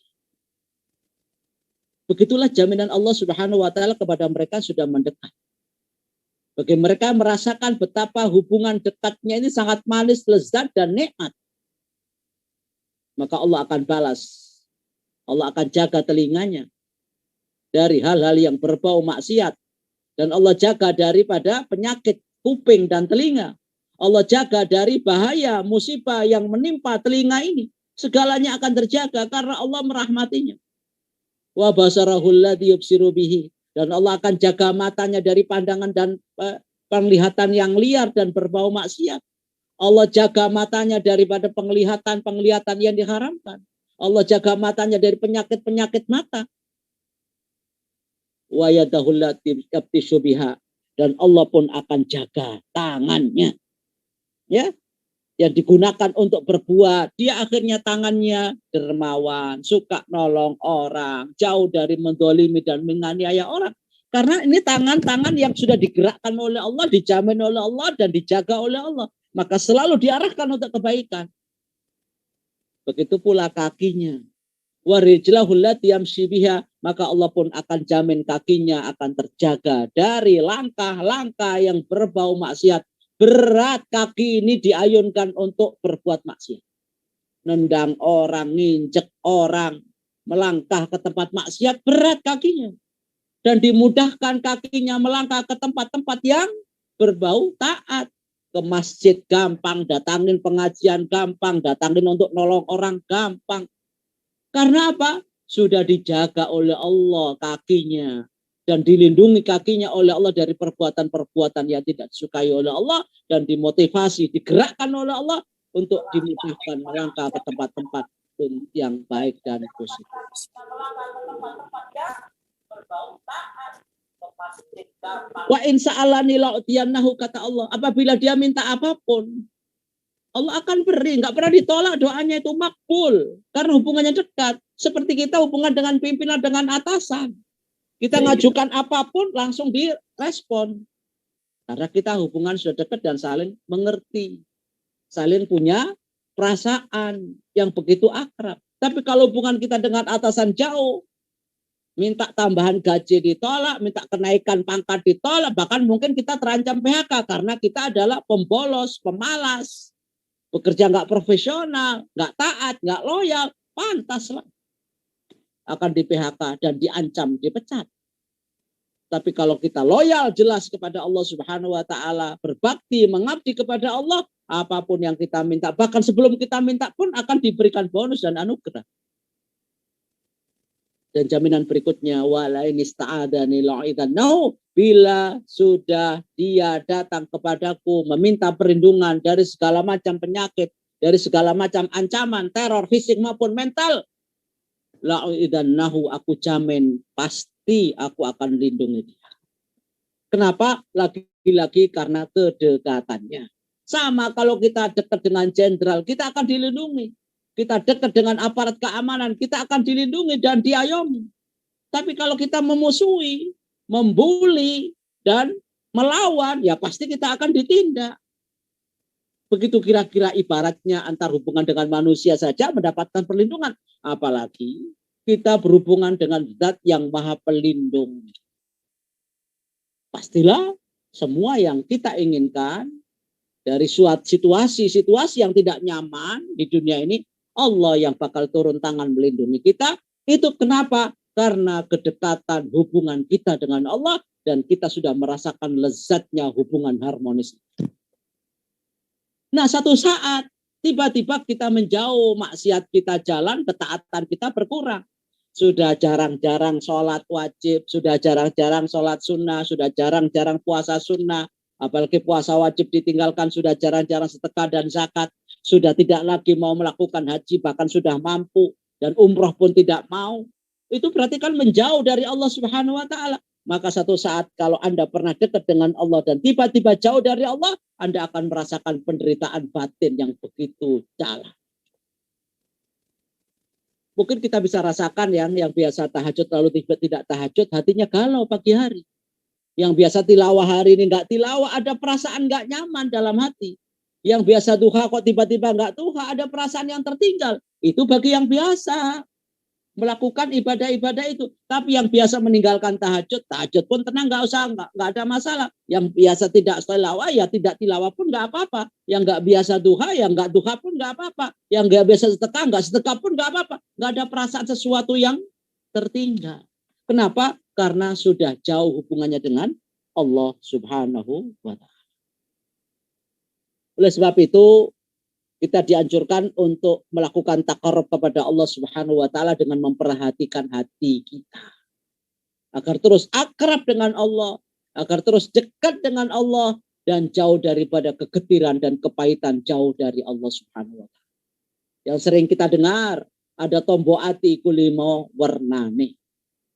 Speaker 2: Begitulah jaminan Allah Subhanahu wa taala kepada mereka sudah mendekat. Bagi mereka merasakan betapa hubungan dekatnya ini sangat manis, lezat dan nikmat. Maka Allah akan balas. Allah akan jaga telinganya dari hal-hal yang berbau maksiat. Dan Allah jaga daripada penyakit kuping dan telinga. Allah jaga dari bahaya, musibah yang menimpa telinga ini. Segalanya akan terjaga karena Allah merahmatinya. Wa basarahul ladzi yubsiru bihi, dan Allah akan jaga matanya dari pandangan dan penglihatan yang liar dan berbau maksiat. Allah jaga matanya daripada penglihatan yang diharamkan. Allah jaga matanya dari penyakit-penyakit mata. Wa yadahul lati yabtishu biha, dan Allah pun akan jaga tangannya. Ya. yang digunakan untuk berbuat, dia akhirnya tangannya dermawan, suka nolong orang, jauh dari mendolimi dan menganiaya orang. Karena ini tangan-tangan yang sudah digerakkan oleh Allah, dijamin oleh Allah, dan dijaga oleh Allah. Maka selalu diarahkan untuk kebaikan. Begitu pula kakinya. Warijlahul lati yamshi biha, maka Allah pun akan jamin kakinya akan terjaga dari langkah-langkah yang berbau maksiat. Berat kaki ini diayunkan untuk berbuat maksiat. Nendang orang, nginjek orang, melangkah ke tempat maksiat, berat kakinya. Dan dimudahkan kakinya melangkah ke tempat-tempat yang berbau taat. Ke masjid gampang, datangin pengajian gampang, datangin untuk nolong orang gampang. Karena apa? Sudah dijaga oleh Allah kakinya. Dan dilindungi kakinya oleh Allah dari perbuatan-perbuatan yang tidak disukai oleh Allah. Dan dimotivasi, digerakkan oleh Allah untuk dimudahkan melangkah ke tempat-tempat yang baik dan positif. Wa in sa'alani la'utiyannahu, kata Allah. Apabila dia minta apapun, Allah akan beri. Nggak pernah ditolak, doanya itu makbul. Karena hubungannya dekat. Seperti kita hubungan dengan pimpinan, dengan atasan. Kita ngajukan apapun, langsung direspon. Karena kita hubungan sudah dekat dan saling mengerti. Saling punya perasaan yang begitu akrab. Tapi kalau hubungan kita dengan atasan jauh, minta tambahan gaji ditolak, minta kenaikan pangkat ditolak, bahkan mungkin kita terancam PHK karena kita adalah pembolos, pemalas, bekerja nggak profesional, nggak taat, nggak loyal, pantaslah akan di PHK dan diancam dipecat. Tapi kalau kita loyal jelas kepada Allah Subhanahu wa taala, berbakti, mengabdi kepada Allah, apapun yang kita minta, bahkan sebelum kita minta pun akan diberikan bonus dan anugerah. Dan jaminan berikutnya, wala in ista'adani la'idannahu, bila sudah dia datang kepadaku meminta perlindungan dari segala macam penyakit, dari segala macam ancaman, teror fisik maupun mental, la'idannahu, aku jamin pasti aku akan lindungi dia. Kenapa? Lagi-lagi karena kedekatannya. Sama kalau kita dekat dengan jenderal, kita akan dilindungi. Kita dekat dengan aparat keamanan, kita akan dilindungi dan diayomi. Tapi kalau kita memusuhi, membuli, dan melawan, ya pasti kita akan ditindak. Begitu kira-kira ibaratnya antar hubungan dengan manusia saja mendapatkan perlindungan. Apalagi kita berhubungan dengan zat yang maha pelindung. Pastilah semua yang kita inginkan dari suatu situasi-situasi yang tidak nyaman di dunia ini, Allah yang bakal turun tangan melindungi kita. Itu kenapa? Karena kedekatan hubungan kita dengan Allah dan kita sudah merasakan lezatnya hubungan harmonis. Nah, satu saat tiba-tiba kita menjauh, maksiat kita jalan, ketaatan kita berkurang. Sudah jarang-jarang sholat wajib, sudah jarang-jarang sholat sunnah, sudah jarang-jarang puasa sunnah, apalagi puasa wajib ditinggalkan, sudah jarang-jarang sedekah dan zakat. Sudah tidak lagi mau melakukan haji, bahkan sudah mampu, dan umroh pun tidak mau. Itu berarti kan menjauh dari Allah Subhanahu wa taala. Maka satu saat kalau Anda pernah dekat dengan Allah dan tiba-tiba jauh dari Allah, Anda akan merasakan penderitaan batin yang begitu dalam. Mungkin kita bisa rasakan yang biasa tahajud lalu tiba tidak tahajud, hatinya galau pagi hari. Yang biasa tilawah hari ini nggak tilawah, ada perasaan nggak nyaman dalam hati. Yang biasa duha kok tiba-tiba nggak duha, ada perasaan yang tertinggal. Itu bagi yang biasa melakukan ibadah-ibadah itu. Tapi yang biasa meninggalkan tahajud pun tenang, nggak usah, nggak ada masalah. Yang biasa tidak tilawah, ya tidak tilawah pun nggak apa-apa. Yang nggak biasa duha, ya nggak duha pun nggak apa-apa. Yang nggak biasa sedekah, nggak sedekah pun nggak apa-apa. Nggak ada perasaan sesuatu yang tertinggal. Kenapa? Karena sudah jauh hubungannya dengan Allah Subhanahu wa ta'ala. Oleh sebab itu, kita dianjurkan untuk melakukan taqarrub kepada Allah Subhanahu wa ta'ala dengan memperhatikan hati kita. Agar terus akrab dengan Allah, agar terus dekat dengan Allah, dan jauh daripada kegetiran dan kepahitan, jauh dari Allah Subhanahu wa ta'ala. Yang sering kita dengar, ada tombo ati kulimo warnane.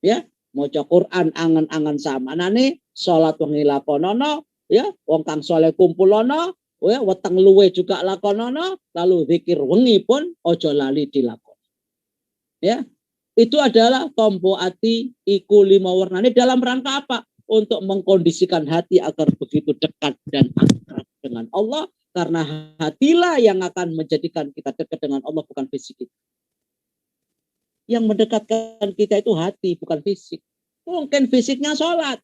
Speaker 2: Ya, maca Quran angan-angan sama nane, salat wengi lakonono, ya, wong kang saleh kumpulono, ya weteng luwe juga lakonono, lalu zikir wengi pun ojo lali dilakon. Ya, itu adalah tompo ati iku lima warnane dalam rangka apa? Untuk mengkondisikan hati agar begitu dekat dan akrab dengan Allah, karena hatilah yang akan menjadikan kita dekat dengan Allah, bukan fisik kita. Yang mendekatkan kita itu hati, bukan fisik. Mungkin fisiknya sholat,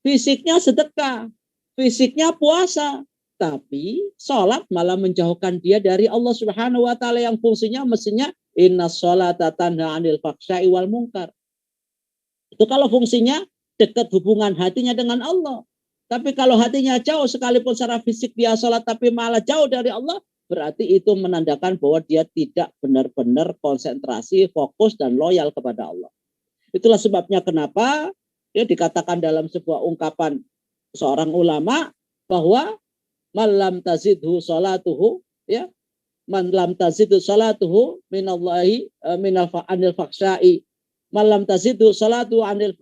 Speaker 2: fisiknya sedekah, fisiknya puasa, tapi sholat malah menjauhkan dia dari Allah Subhanahu wa Ta'ala, yang fungsinya mestinya inna sholata tanha 'anil fahsya'i wal munkar. Itu kalau fungsinya dekat hubungan hatinya dengan Allah. Tapi kalau hatinya jauh, sekalipun secara fisik dia sholat tapi malah jauh dari Allah, berarti itu menandakan bahwa dia tidak benar-benar konsentrasi, fokus, dan loyal kepada Allah. Itulah sebabnya kenapa dia dikatakan dalam sebuah ungkapan seorang ulama bahwa man lam tazidhu sholatuhu, ya, man lam tazidhu sholatuhu minallahi anil faksya'i, man lam tazidhu sholatuhu anil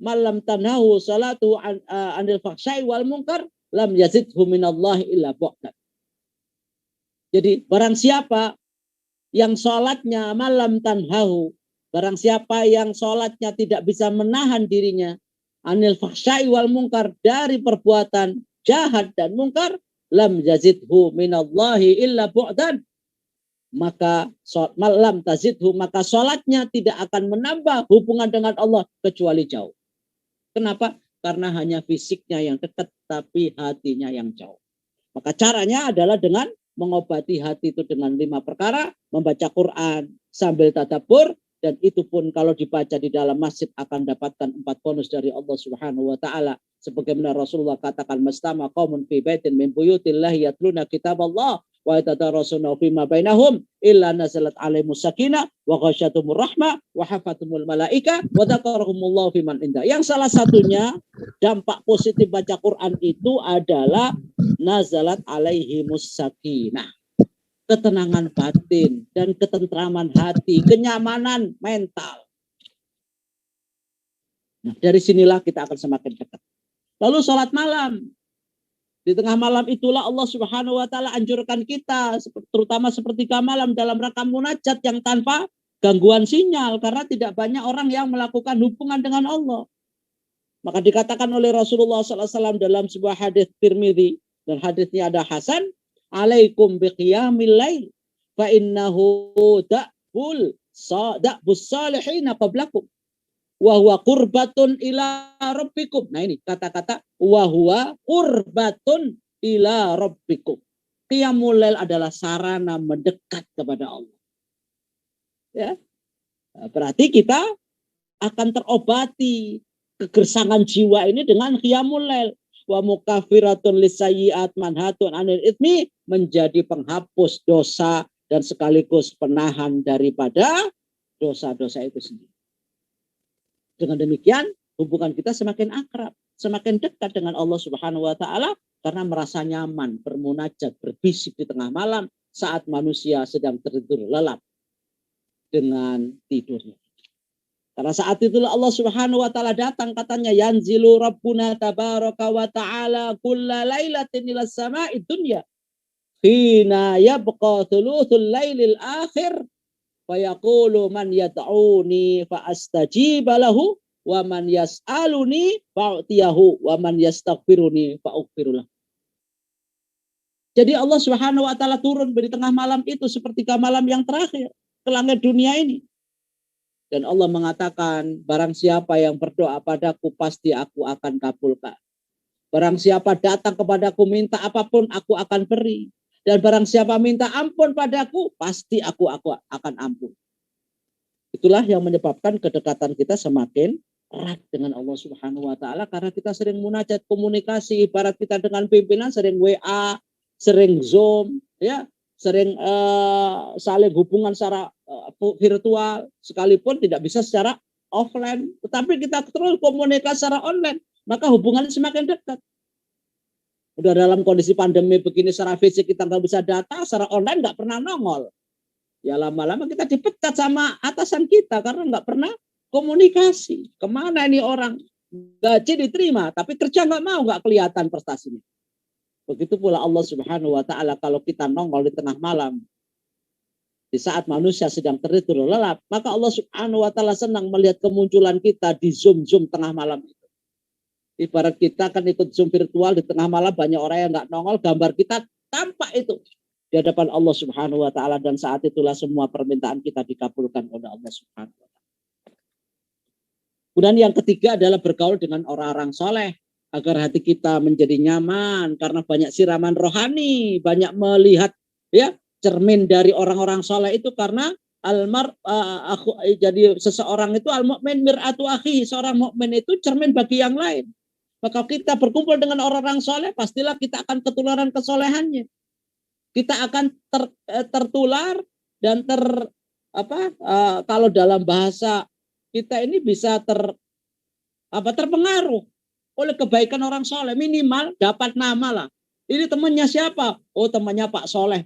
Speaker 2: malam tanhahu salatu anil faksya'i wal munkar lam yazidhu minallahi illa bu'dan. Jadi barang siapa yang sholatnya malam tanhahu, barang siapa yang sholatnya tidak bisa menahan dirinya anil faksya'i wal munkar, dari perbuatan jahat dan munkar, lam yazidhu minallahi illa bu'dan, maka malam tazidhu, maka sholatnya tidak akan menambah hubungan dengan Allah kecuali jauh. Kenapa? Karena hanya fisiknya yang dekat, tapi hatinya yang jauh. Maka caranya adalah dengan mengobati hati itu dengan 5 perkara, membaca Quran sambil tadabbur, dan itu pun kalau dibaca di dalam masjid akan dapatkan 4 bonus dari Allah Subhanahu wa Ta'ala. Sebagaimana Rasulullah katakan, mastama qaumun fi baitin min buyutillahi yatluna kitaballah wa yatadarasuna fima bainahum illa nazalat alaihimus sakinah wa ghasyyatumur rahmah wa hafatumul malaika wa dzakarahumullahu fiman indah. Yang salah satunya dampak positif baca Quran itu adalah nazalat alaihimus sakinah, ketenangan batin dan ketentraman hati, kenyamanan mental. Nah, dari sinilah kita akan semakin dekat. Lalu sholat malam. Di tengah malam itulah Allah Subhanahu wa Ta'ala anjurkan kita, terutama sepertiga malam, dalam rangka munajat yang tanpa gangguan sinyal, karena tidak banyak orang yang melakukan hubungan dengan Allah. Maka dikatakan oleh Rasulullah SAW dalam sebuah hadis Tirmidzi, dan hadisnya ada hasan, alaikum biqiyamil lail fa innahu da'bus salihina qablakum wa huwa qurbatun ila rabbikum. Nah, ini kata-kata wa huwa qurbatun ila rabbikum. Qiyamul lail adalah sarana mendekat kepada Allah. Ya. Berarti kita akan terobati kegersangan jiwa ini dengan qiyamul lail. Wa mukaffiratun lisayyi'at manhatun 'anil itsmi, menjadi penghapus dosa dan sekaligus penahan daripada dosa-dosa itu sendiri. Dengan demikian hubungan kita semakin akrab, semakin dekat dengan Allah Subhanahu wa Ta'ala, karena merasa nyaman bermunajat, berbisik di tengah malam saat manusia sedang tertidur lelap dengan tidurnya. Karena saat itulah Allah Subhanahu wa Ta'ala datang, katanya yanzilu rabbuna tabaraka wa ta'ala kulla lailatin ila sama'id dunya hina yabqa thuluthul lailil akhir fa yaqulu man yad'uni fa astajiba lahu wa man yas'aluni fa'tiyahu wa man yastaghfiruni fa'aghfirullah. Jadi Allah Subhanahu wa Ta'ala turun di tengah malam itu sepertiga malam yang terakhir ke langit dunia ini. Dan Allah mengatakan, barang siapa yang berdoa padaku pasti aku akan kabulkan. Barang siapa datang kepadaku minta apapun aku akan beri. Dan barang siapa minta ampun padaku pasti aku akan ampun. Itulah yang menyebabkan kedekatan kita semakin erat dengan Allah Subhanahu wa Ta'ala, karena kita sering munajat, komunikasi, ibarat kita dengan pimpinan sering WA, sering Zoom, ya, sering saling hubungan secara virtual, sekalipun tidak bisa secara offline, tetapi kita terus komunikasi secara online, maka hubungannya semakin dekat. Udah dalam kondisi pandemi begini, secara fisik kita nggak bisa data, secara online nggak pernah nongol. Ya lama-lama kita dipecat sama atasan kita karena nggak pernah komunikasi. Kemana ini orang? Gaji diterima, tapi kerja nggak mau, nggak kelihatan prestasinya. Begitu pula Allah Subhanahu wa taala kalau kita nongol di tengah malam, di saat manusia sedang tertidur lelap, maka Allah Subhanahu wa taala senang melihat kemunculan kita di Zoom tengah malam itu. Ibarat kita kan ikut Zoom virtual di tengah malam, banyak orang yang nggak nongol, gambar kita tampak itu di hadapan Allah Subhanahu wa taala, dan saat itulah semua permintaan kita dikabulkan oleh Allah Subhanahu wa taala. Kemudian yang ketiga adalah bergaul dengan orang-orang soleh agar hati kita menjadi nyaman karena banyak siraman rohani, banyak melihat ya cermin dari orang-orang soleh itu, karena jadi seseorang itu al-mu'min mir'atu akhi, seorang mukmin itu cermin bagi yang lain. Maka kita berkumpul dengan orang-orang soleh, pastilah kita akan ketularan kesolehannya. Kita akan tertular dan kalau dalam bahasa kita ini bisa terpengaruh oleh kebaikan orang soleh. Minimal dapat nama lah. Ini temannya siapa? Oh, temannya Pak Soleh.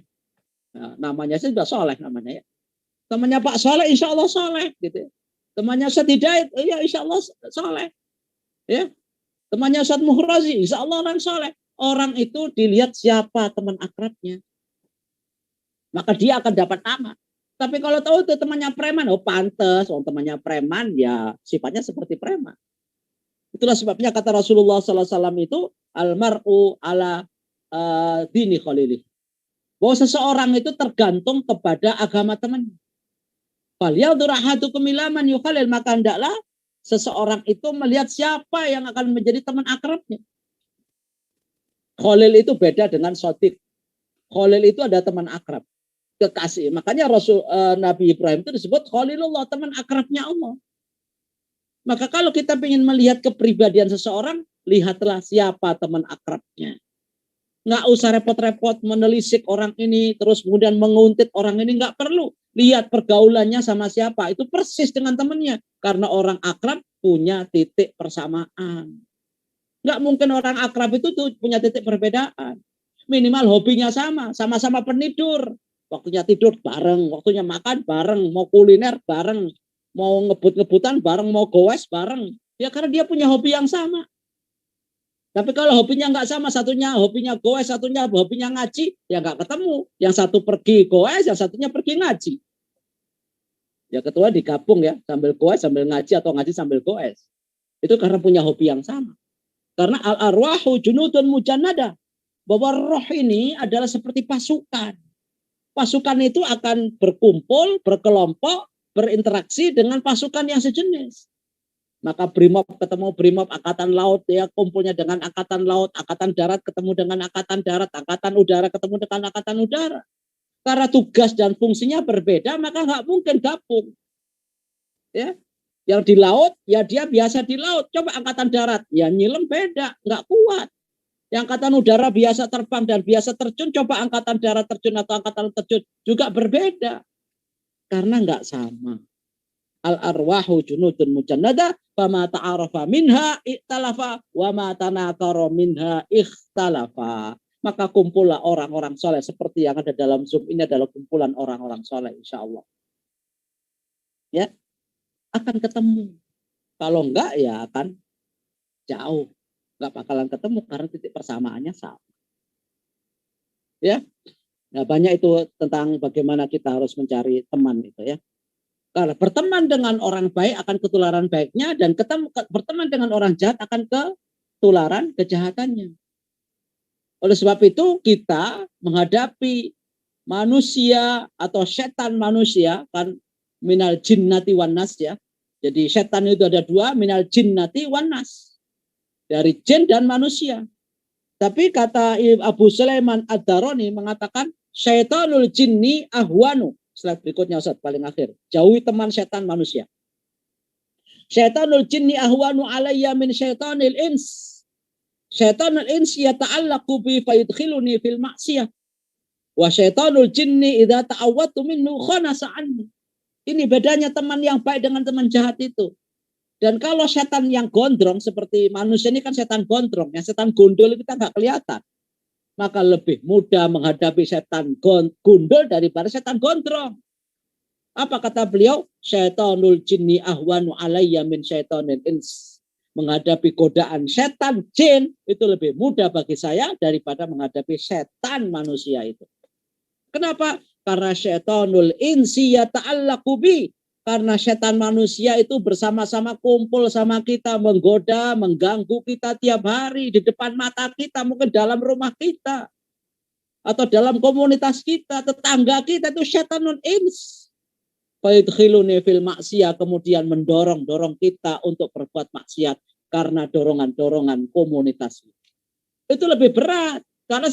Speaker 2: Nah, namanya sih sudah soleh namanya ya. Temannya Pak Soleh, insya Allah soleh. Gitu. Temannya Ustaz Hidayat, ya insya Allah soleh. Ya. Temannya Ustaz Muhrazi, insya Allah orang soleh. Orang itu dilihat siapa teman akrabnya, maka dia akan dapat nama. Tapi kalau tahu itu temannya preman, oh pantes, temannya preman ya sifatnya seperti preman. Itulah sebabnya kata Rasulullah SAW itu almar'u ala dini khalilih. Bahwa seseorang itu tergantung kepada agama temannya. Falyadhur ahadukum ila man yukhalil, maka hendaklah seseorang itu melihat siapa yang akan menjadi teman akrabnya. Khalil itu beda dengan sodik. Khalil itu ada teman akrab, kekasih. Makanya Nabi Ibrahim itu disebut Khalilullah, teman akrabnya Allah. Maka kalau kita ingin melihat kepribadian seseorang, lihatlah siapa teman akrabnya. Nggak usah repot-repot menelisik orang ini, terus kemudian menguntit orang ini, nggak perlu. Lihat pergaulannya sama siapa, itu persis dengan temannya. Karena orang akrab punya titik persamaan. Nggak mungkin orang akrab itu tuh punya titik perbedaan. Minimal hobinya sama-sama penidur. Waktunya tidur bareng, waktunya makan bareng, mau kuliner bareng, mau ngebut-ngebutan bareng, mau goes bareng. Ya karena dia punya hobi yang sama. Tapi kalau hobinya nggak sama, satunya hobinya goes, satunya hobinya ngaji, ya nggak ketemu. Yang satu pergi goes, yang satunya pergi ngaji. Ya ketua digabung ya, sambil goes, sambil ngaji, atau ngaji sambil goes. Itu karena punya hobi yang sama. Karena al-arwahu junudun mujannada. Bahwa roh ini adalah seperti pasukan. Pasukan itu akan berkumpul, berkelompok, berinteraksi dengan pasukan yang sejenis. Maka Brimob ketemu Brimob, Angkatan Laut, ya kumpulnya dengan Angkatan Laut, Angkatan Darat ketemu dengan Angkatan Darat, Angkatan Udara ketemu dengan Angkatan Udara. Karena tugas dan fungsinya berbeda, maka nggak mungkin gabung. Ya, yang di laut, ya dia biasa di laut. Coba Angkatan Darat, ya nyilem beda, nggak kuat. Yang Angkatan Udara biasa terbang dan biasa terjun, coba Angkatan Darat terjun atau Angkatan terjun juga berbeda. Karena nggak sama. Al-arwahu junudun mujannada, fama ta'arafa minha ikhtalafa, wa ma tanakara minha ikhtalafa. Maka kumpullah orang-orang soleh, seperti yang ada dalam Zoom ini adalah kumpulan orang-orang soleh, insya Allah. Ya, akan ketemu. Kalau enggak, ya akan jauh. Enggak bakalan ketemu karena titik persamaannya sama. Ya, nah banyak itu tentang bagaimana kita harus mencari teman itu ya. Kalau berteman dengan orang baik akan ketularan baiknya, dan berteman dengan orang jahat akan ketularan kejahatannya. Oleh sebab itu kita menghadapi manusia atau setan manusia kan minal jinnati wan nas ya. Jadi setan itu ada dua, minal jinnati wan nas. Dari jin dan manusia. Tapi kata Abu Sulaiman Ad-Darani mengatakan syaitanul jinni ahwanu. Slide berikutnya Ustaz, paling akhir. Jauhi teman setan manusia. Syaitanul jinni ahwanu alayya min syaitanil ins. Syaitanul ins yata'allaqu bi fayudkhiluni fil ma'siyah. Wa syaitanul jinni idza ta'awwadtu minhu khanasa anni. Ini bedanya teman yang baik dengan teman jahat itu. Dan kalau setan yang gondrong seperti manusia ini kan setan gondrong, yang setan gondol kita nggak kelihatan. Maka lebih mudah menghadapi setan gundul daripada setan gondrong. Apa kata beliau? Syaitanul jinni ahwanu alayya min syaitanil ins. menghadapi godaan setan jin itu lebih mudah bagi saya daripada menghadapi setan manusia itu. Kenapa? Karena syaitanul insi yata'allaqu bi. Karena setan manusia itu bersama-sama kumpul sama kita, menggoda, mengganggu kita tiap hari di depan mata kita, mungkin dalam rumah kita atau dalam komunitas kita, tetangga kita, itu syaitanul ins. Faidkhiluni fil maksiyah, kemudian mendorong kita untuk berbuat maksiat karena dorongan-dorongan komunitas. Itu lebih berat karena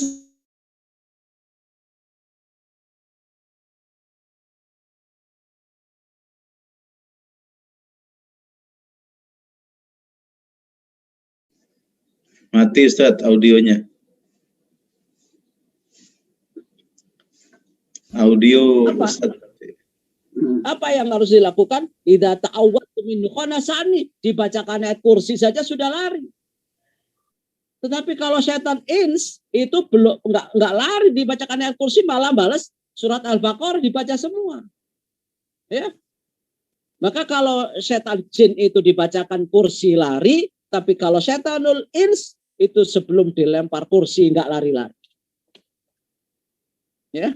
Speaker 1: mati Ustaz audionya. Audio Ustaz.
Speaker 2: Apa yang harus dilakukan? Idza ta'awwadtu min khonasani, dibacakan ayat kursi saja sudah lari. Tetapi kalau setan ins itu belum enggak lari, dibacakan ayat kursi malah balas surat Al-Baqarah dibaca semua. Ya. Maka kalau setan jin itu dibacakan kursi lari, tapi kalau setanul ins itu sebelum dilempar kursi enggak lari-lari. Ya.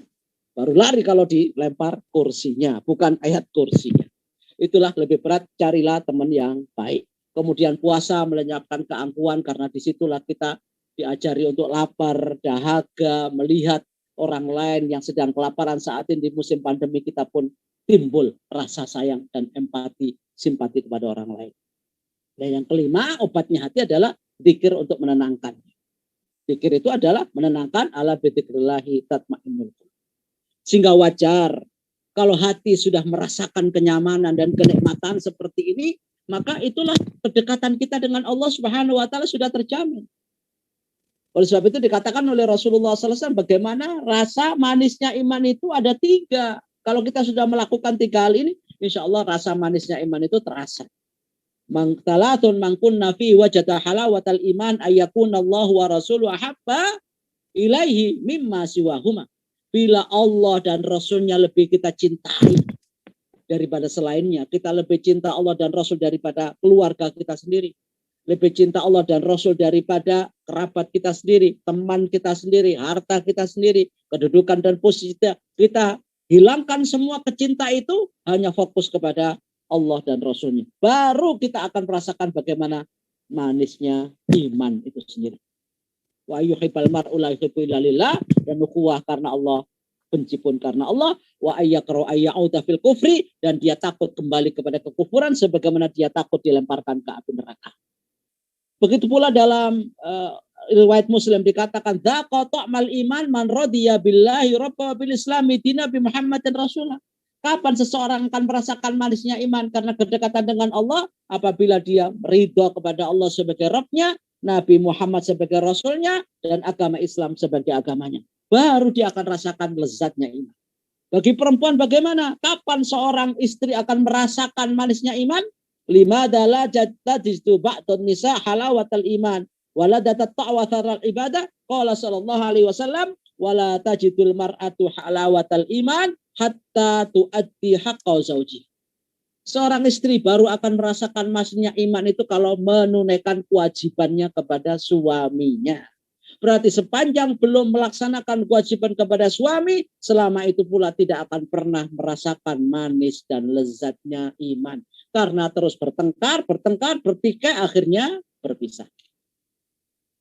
Speaker 2: Baru lari kalau dilempar kursinya, bukan ayat kursinya. Itulah lebih berat, carilah teman yang baik. Kemudian puasa melenyapkan keangkuhan, karena disitulah kita diajari untuk lapar, dahaga, melihat orang lain yang sedang kelaparan saat ini di musim pandemi, kita pun timbul rasa sayang dan empati, simpati kepada orang lain. Dan yang kelima, obatnya hati adalah zikir untuk menenangkan. Zikir itu adalah menenangkan, ala bidzikrillahi tatmainnul qulub. Sehingga wajar kalau hati sudah merasakan kenyamanan dan kenikmatan seperti ini, maka itulah kedekatan kita dengan Allah Subhanahu wa taala sudah terjamin. Oleh sebab itu dikatakan oleh Rasulullah SAW, bagaimana rasa manisnya iman itu ada 3. Kalau kita sudah melakukan 3 hal ini, insya Allah rasa manisnya iman itu terasa. Mangtalatun mangkunna fi wajada halawatal iman ayyakunallahu wa rasuluhu ahabba ilaihi mimma siwahuma. Bila Allah dan Rasulnya lebih kita cintai daripada selainnya, kita lebih cinta Allah dan Rasul daripada keluarga kita sendiri, lebih cinta Allah dan Rasul daripada kerabat kita sendiri, teman kita sendiri, harta kita sendiri, kedudukan dan posisi kita hilangkan semua kecinta itu, hanya fokus kepada Allah dan Rasulnya. Baru kita akan merasakan bagaimana manisnya iman itu sendiri. Wa yuhibbal mar'u la yuhibbu illa lillah, dan ukhuwah karena Allah, benci pun karena Allah. Wa ayyakra ayyauda fil kufri, dan dia takut kembali kepada kekufuran sebagaimana dia takut dilemparkan ke api neraka. Begitu pula dalam riwayat Muslim dikatakan, dzaqa ta'mal iman man radiya billahi rabba bil islami dina bi Muhammadin rasulullah. Kapan seseorang akan merasakan manisnya iman karena kedekatan dengan Allah? Apabila dia ridho kepada Allah sebagai Rabbnya, Nabi Muhammad sebagai Rasulnya, dan agama Islam sebagai agamanya. Baru dia akan rasakan lezatnya iman. Bagi perempuan bagaimana? Kapan seorang istri akan merasakan manisnya iman? Lima adalah jadistu ba'dun nisa halawatal iman. Waladatat ta'watharal ibadah. Qala sallallahu alaihi wasallam. Wala tajidul mar'atu halawatal iman. Hatta tu'addi haqqa zawji. Seorang istri baru akan merasakan manisnya iman itu kalau menunaikan kewajibannya kepada suaminya. Berarti sepanjang belum melaksanakan kewajiban kepada suami, selama itu pula tidak akan pernah merasakan manis dan lezatnya iman. Karena terus bertengkar, bertikai, akhirnya berpisah.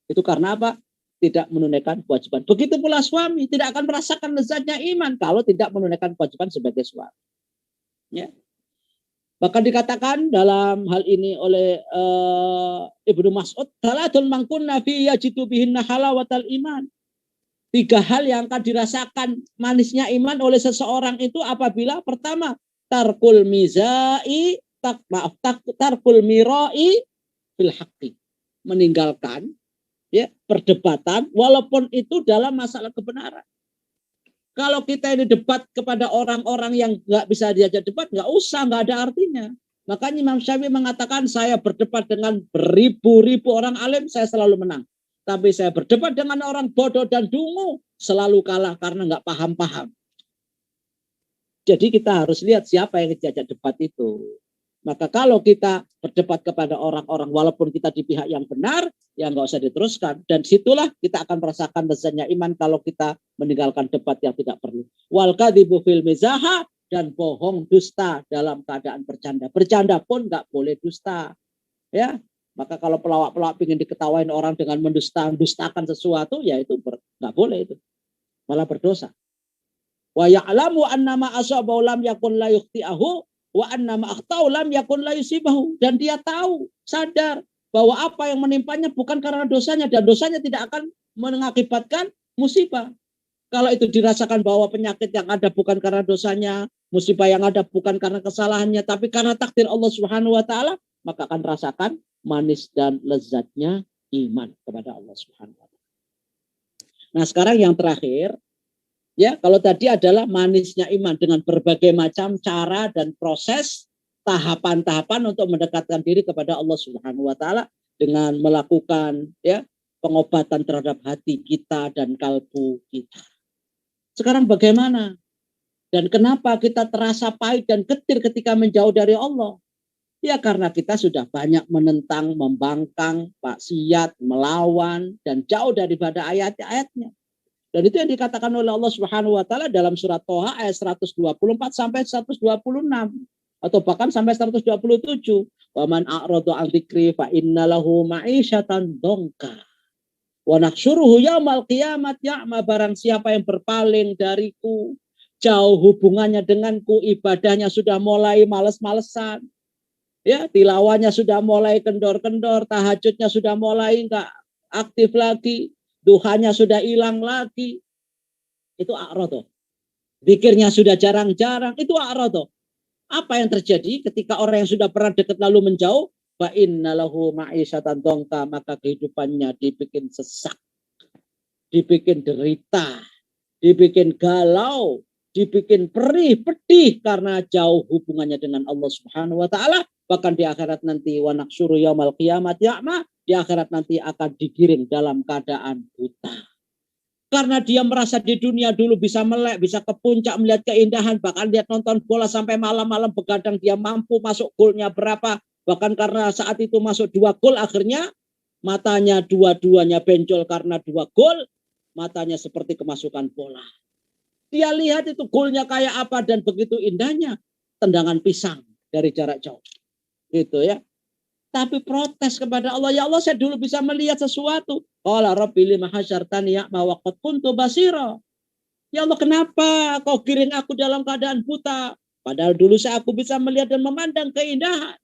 Speaker 2: Itu karena apa? Tidak menunaikan kewajiban. Begitu pula suami tidak akan merasakan lezatnya iman kalau tidak menunaikan kewajiban sebagai suami. Ya. Bahkan dikatakan dalam hal ini oleh Ibnu Mas'ud, salatun mangkunna fi yajidu bihinna halawatal iman. 3 hal yang akan dirasakan manisnya iman oleh seseorang itu apabila pertama, tarkul mirai fil haqqi. Meninggalkan ya perdebatan walaupun itu dalam masalah kebenaran. Kalau kita ini debat kepada orang-orang yang nggak bisa diajak debat, nggak usah, nggak ada artinya. Makanya Imam Syafi'i mengatakan, saya berdebat dengan beribu-ribu orang alim, saya selalu menang. Tapi saya berdebat dengan orang bodoh dan dungu, selalu kalah karena nggak paham-paham. Jadi kita harus lihat siapa yang diajak debat itu. Maka kalau kita berdebat kepada orang-orang walaupun kita di pihak yang benar, ya nggak usah diteruskan. Dan situlah kita akan merasakan lezatnya iman kalau kita meninggalkan debat yang tidak perlu. Wal kadhibu fil mizaha, dan bohong dusta dalam keadaan bercanda. Bercanda pun nggak boleh dusta. Ya, maka kalau pelawak-pelawak ingin diketawain orang dengan mendustakan sesuatu, ya itu nggak boleh itu. Malah berdosa. Wa ya'lamu annama asabahu lam yakun la yukhti'ahu wa annama akhtau lam yakun la yusibahu. Dan dia tahu, sadar bahwa apa yang menimpanya bukan karena dosanya, dan dosanya tidak akan mengakibatkan musibah. Kalau itu dirasakan bahwa penyakit yang ada bukan karena dosanya, musibah yang ada bukan karena kesalahannya, tapi karena takdir Allah Subhanahu wa taala, maka akan rasakan manis dan lezatnya iman kepada Allah Subhanahu wa taala. Nah, sekarang yang terakhir, ya, kalau tadi adalah manisnya iman dengan berbagai macam cara dan proses tahapan-tahapan untuk mendekatkan diri kepada Allah Subhanahu wa taala dengan melakukan ya pengobatan terhadap hati kita dan kalbu kita. Sekarang bagaimana? Dan kenapa kita terasa pahit dan getir ketika menjauh dari Allah? Ya karena kita sudah banyak menentang, membangkang, maksiat, melawan, dan jauh daripada ayat-ayatnya. Dan itu yang dikatakan oleh Allah Subhanahu wa taala dalam surat Thaha ayat 124 sampai 126 atau bahkan sampai 127. Wa man a'rada 'an dzikri fa innalahu ma'isyatan dongka. Wa nahsyuruhu yaumal qiyamah ya'ma, barang siapa yang berpaling dariku, jauh hubungannya denganku, ibadahnya sudah mulai males-malesan. Ya, tilawannya sudah mulai kendor-kendor, tahajudnya sudah mulai enggak aktif lagi, duhanya sudah hilang lagi. Itu a'rada. Zikirnya sudah jarang-jarang, itu a'rada. Apa yang terjadi ketika orang yang sudah pernah dekat lalu menjauh? Fa innalahu ma'isyatan dongka, maka kehidupannya dibikin sesak, dibikin derita, dibikin galau, dibikin perih, pedih karena jauh hubungannya dengan Allah Subhanahu wa taala. Bahkan di akhirat nanti wa nahsyuru yaumal qiyamah ya'ma, di akhirat nanti akan digiring dalam keadaan buta. Karena dia merasa di dunia dulu bisa melek, bisa ke puncak melihat keindahan, bahkan lihat nonton bola sampai malam-malam begadang, dia mampu masuk golnya berapa. Bahkan karena saat itu masuk 2 gol, akhirnya matanya dua-duanya benjol karena 2 gol, matanya seperti kemasukan bola. Dia lihat itu golnya kayak apa dan begitu indahnya, tendangan pisang dari jarak jauh. Gitu ya. Tapi protes kepada Allah, ya Allah saya dulu bisa melihat sesuatu. Qala rabbi lima hasyartani ya'ma wa qad kuntu basira. Ya Allah kenapa kau giring aku dalam keadaan buta? Padahal dulu aku bisa melihat dan memandang keindahan.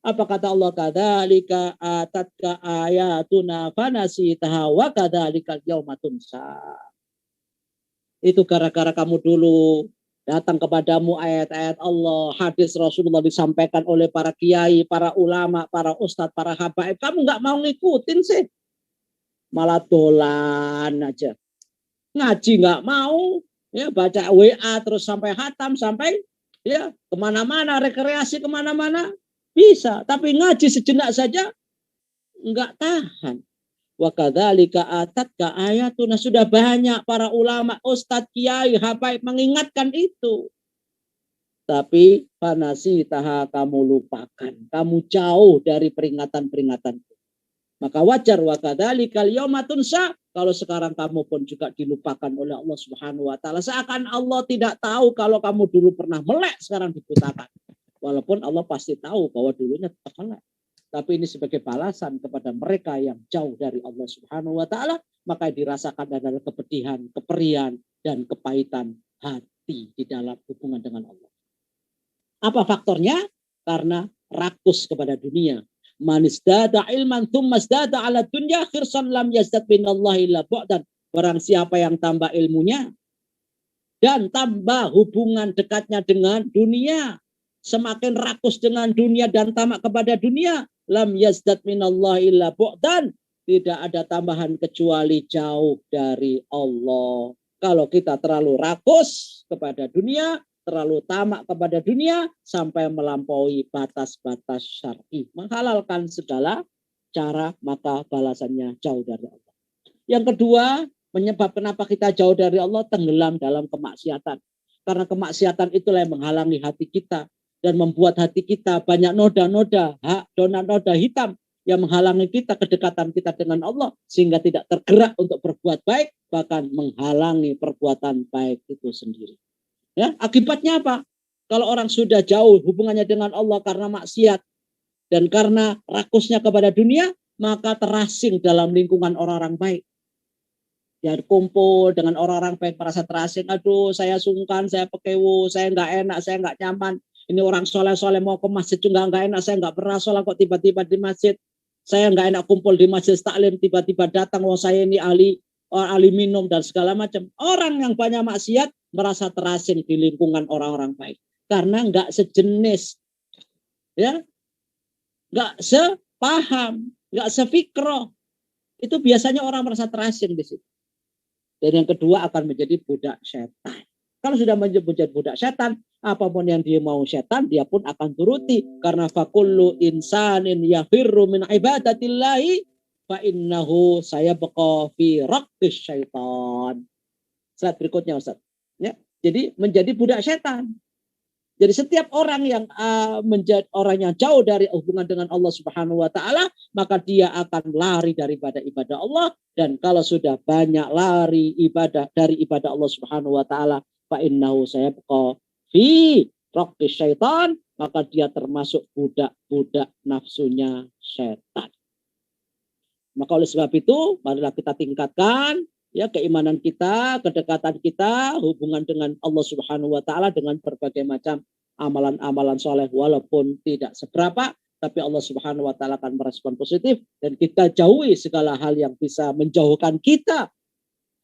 Speaker 2: Apa kata Allah? Kadzalika atatka ayatuna fanasitaha wa kadzalikal yauma tunsa. Itu gara-gara kamu dulu datang kepadamu ayat-ayat Allah, hadis Rasulullah disampaikan oleh para kiai, para ulama, para ustadz, para habaib. Kamu nggak mau ngikutin sih. Malah dolan aja. Ngaji nggak mau. Ya, baca WA terus sampai hatam, sampai ya kemana-mana, rekreasi kemana-mana. Bisa. Tapi ngaji sejenak saja nggak tahan. Wa kadzalika atatka ayatuna, sudah banyak para ulama, ustadz, kiai, habaib mengingatkan itu. Tapi fanasitaha, kamu lupakan, kamu jauh dari peringatan-peringatan. Maka wajar wa kadzalikal yauma tunsa, kalau sekarang kamu pun juga dilupakan oleh Allah Subhanahu wa taala. Seakan Allah tidak tahu kalau kamu dulu pernah melek, sekarang dibutakan. Walaupun Allah pasti tahu bahwa dulunya tetap melek. Tapi ini sebagai balasan kepada mereka yang jauh dari Allah Subhanahu wa taala, maka dirasakan adalah kepedihan, keperihan, dan kepahitan hati di dalam hubungan dengan Allah. Apa faktornya? Karena rakus kepada dunia. Manisdada ilman tsummasdada ala dunya khirsan lam yazdad minallahi illa bu'dan. Barang siapa yang tambah ilmunya dan tambah hubungan dekatnya dengan dunia, semakin rakus dengan dunia dan tamak kepada dunia, lam yazdad minallahi illa bu'dan, tidak ada tambahan kecuali jauh dari Allah. Kalau kita terlalu rakus kepada dunia, terlalu tamak kepada dunia, sampai melampaui batas-batas syar'i, menghalalkan segala cara, maka balasannya jauh dari Allah. Yang kedua, menyebab kenapa kita jauh dari Allah, tenggelam dalam kemaksiatan. Karena kemaksiatan itulah yang menghalangi hati kita dan membuat hati kita banyak noda-noda hitam yang menghalangi kita kedekatan kita dengan Allah sehingga tidak tergerak untuk berbuat baik, bahkan menghalangi perbuatan baik itu sendiri. Ya, akibatnya apa? Kalau orang sudah jauh hubungannya dengan Allah karena maksiat dan karena rakusnya kepada dunia, maka terasing dalam lingkungan orang-orang baik. Dia kumpul dengan orang-orang baik merasa terasing. Aduh, saya sungkan, saya pekewo, saya nggak enak, saya nggak nyaman. Ini orang soleh-soleh mau ke masjid juga nggak enak, saya nggak pernah sholat kok tiba-tiba di masjid. Saya nggak enak kumpul di masjid taklim, tiba-tiba datang, oh saya ini ahli minum dan segala macam. Orang yang banyak maksiat merasa terasing di lingkungan orang-orang baik karena nggak sejenis, ya, nggak sepaham, nggak sefikroh. Itu biasanya orang merasa terasing di situ. Dan yang kedua akan menjadi budak setan. Kalau sudah menjadi budak setan, apapun yang dia mau setan, dia pun akan turuti. Karena fakullu insanin yafirru min ibadatillahi fa innahu sayabqa fi raqqis syaitan. Slide berikutnya Ustaz. Ya, jadi menjadi budak setan. Jadi setiap orang yang menjadi orang yang jauh dari hubungan dengan Allah Subhanahu wa taala, maka dia akan lari daripada ibadah Allah, dan kalau sudah banyak lari dari ibadah Allah Subhanahu wa taala, fa innahu sayabqa fi raqqis syaitan, maka dia termasuk budak-budak nafsunya setan. Maka oleh sebab itu, marilah kita tingkatkan ya keimanan kita, kedekatan kita, hubungan dengan Allah Subhanahu wa taala dengan berbagai macam amalan-amalan soleh walaupun tidak seberapa, tapi Allah Subhanahu wa taala akan merespon positif dan kita jauhi segala hal yang bisa menjauhkan kita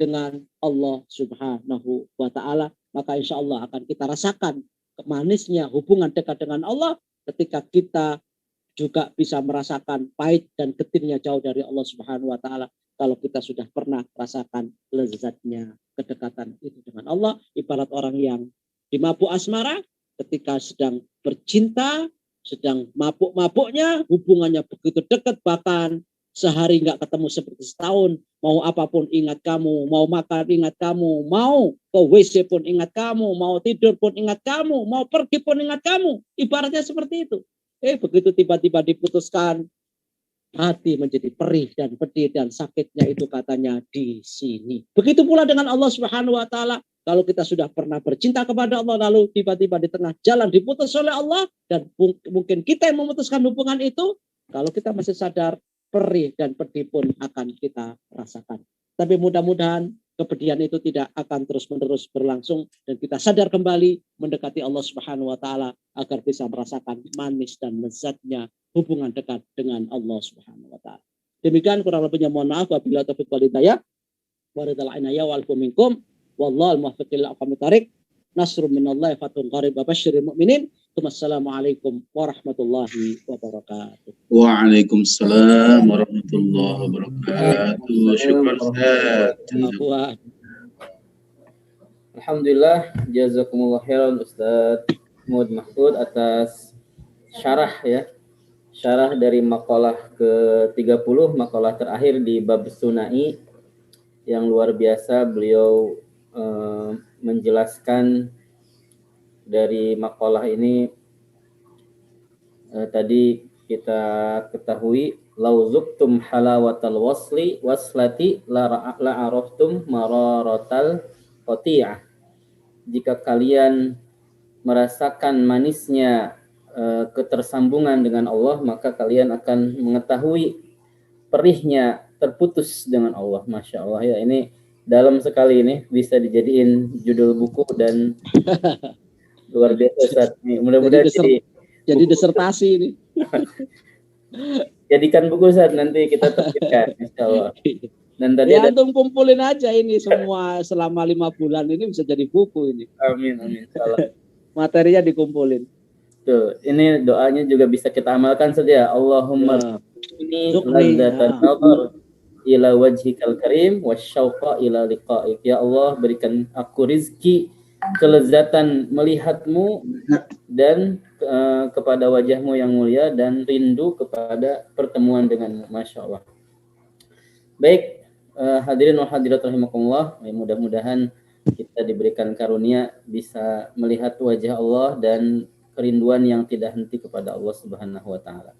Speaker 2: dengan Allah Subhanahu wa taala, maka insya Allah akan kita rasakan manisnya hubungan dekat dengan Allah ketika kita juga bisa merasakan pahit dan getirnya jauh dari Allah Subhanahu wa taala. Kalau kita sudah pernah rasakan lezatnya kedekatan itu dengan Allah, ibarat orang yang dimabuk asmara ketika sedang bercinta, sedang mabuk-mabuknya, hubungannya begitu dekat, bahkan sehari nggak ketemu seperti setahun. Mau apapun ingat kamu, mau makan ingat kamu, mau ke WC pun ingat kamu, mau tidur pun ingat kamu, mau pergi pun ingat kamu. Ibaratnya seperti itu. Begitu tiba-tiba diputuskan, hati menjadi perih dan pedih dan sakitnya itu katanya di sini. Begitu pula dengan Allah Subhanahu wa taala. Kalau kita sudah pernah bercinta kepada Allah lalu tiba-tiba di tengah jalan diputus oleh Allah dan mungkin kita yang memutuskan hubungan itu, kalau kita masih sadar, perih dan pedih pun akan kita rasakan. Tapi mudah-mudahan kepedihan itu tidak akan terus-menerus berlangsung dan kita sadar kembali mendekati Allah Subhanahu wa taala agar bisa merasakan manis dan lezatnya hubungan dekat dengan Allah Subhanahu wa taala. Demikian kurang lebihnya mohon maaf, wabillahi taufiq wal hidayah. Waridal inayah wal minkum wallahu al-muwaffiq ila aqwamit thariq. Nasrun minallahi fatun qarib wa basyiril mu'minin. Wassalamualaikum warahmatullahi wabarakatuh.
Speaker 1: Waalaikumsalam warahmatullahi wabarakatuh. Syukur Ustaz.
Speaker 3: Alhamdulillah, jazakumullah khairan Ustaz Muhammad Mahfud atas syarah ya. Syarah dari makalah ke-30, makalah terakhir di bab sunai yang luar biasa. Beliau menjelaskan dari makalah ini tadi kita ketahui lau zuktum halawatal waslati la araftum mararatal qati'ah. Jika kalian merasakan manisnya ketersambungan dengan Allah, maka kalian akan mengetahui perihnya terputus dengan Allah. Masya Allah ya, ini dalam sekali, ini bisa dijadiin judul buku dan luar biasa Ustaz. Mudah-mudahan
Speaker 2: jadi disertasi ini.
Speaker 3: Jadikan buku Ustaz, nanti kita terbitkan insya Allah. Dan tadi
Speaker 2: ya antum kumpulin aja ini semua selama 5 bulan ini bisa jadi buku ini.
Speaker 3: Amin amin insyaallah.
Speaker 2: Materinya dikumpulin.
Speaker 3: Tuh, ini doanya juga bisa kita amalkan saja. Allahumma ini ladzatan nazar ila wajhikal karim wasyauqa ila liqa'ik. Ya Allah, berikan aku rizki kelezatan melihatmu dan kepada wajahmu yang mulia dan rindu kepada pertemuan denganmu. Masya Allah. Baik, hadirin wa hadirat rahimakumullah, mudah-mudahan kita diberikan karunia bisa melihat wajah Allah dan kerinduan yang tidak henti kepada Allah Subhanahu wa taala.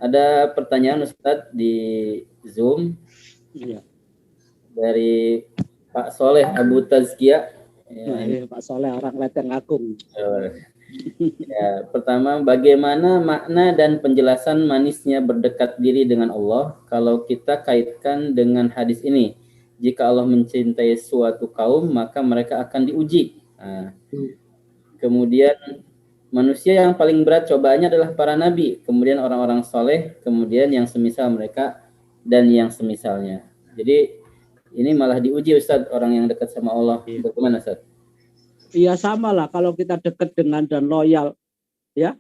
Speaker 3: Ada pertanyaan Ustadz di Zoom.
Speaker 2: Iya.
Speaker 3: Dari Pak Soleh Abu Tazkia.
Speaker 2: Ya, Pak Soleh orang Leteng Agung.
Speaker 3: Ya, pertama, bagaimana makna dan penjelasan manisnya berdekat diri dengan Allah kalau kita kaitkan dengan hadis ini? Jika Allah mencintai suatu kaum, maka mereka akan diuji. Nah, kemudian manusia yang paling berat cobaannya adalah para nabi, kemudian orang-orang soleh, kemudian yang semisal mereka dan yang semisalnya. Jadi ini malah diuji Ustadz, orang yang dekat sama Allah. Bagaimana Ustadz?
Speaker 2: Iya sama lah kalau kita dekat dengan dan loyal, ya,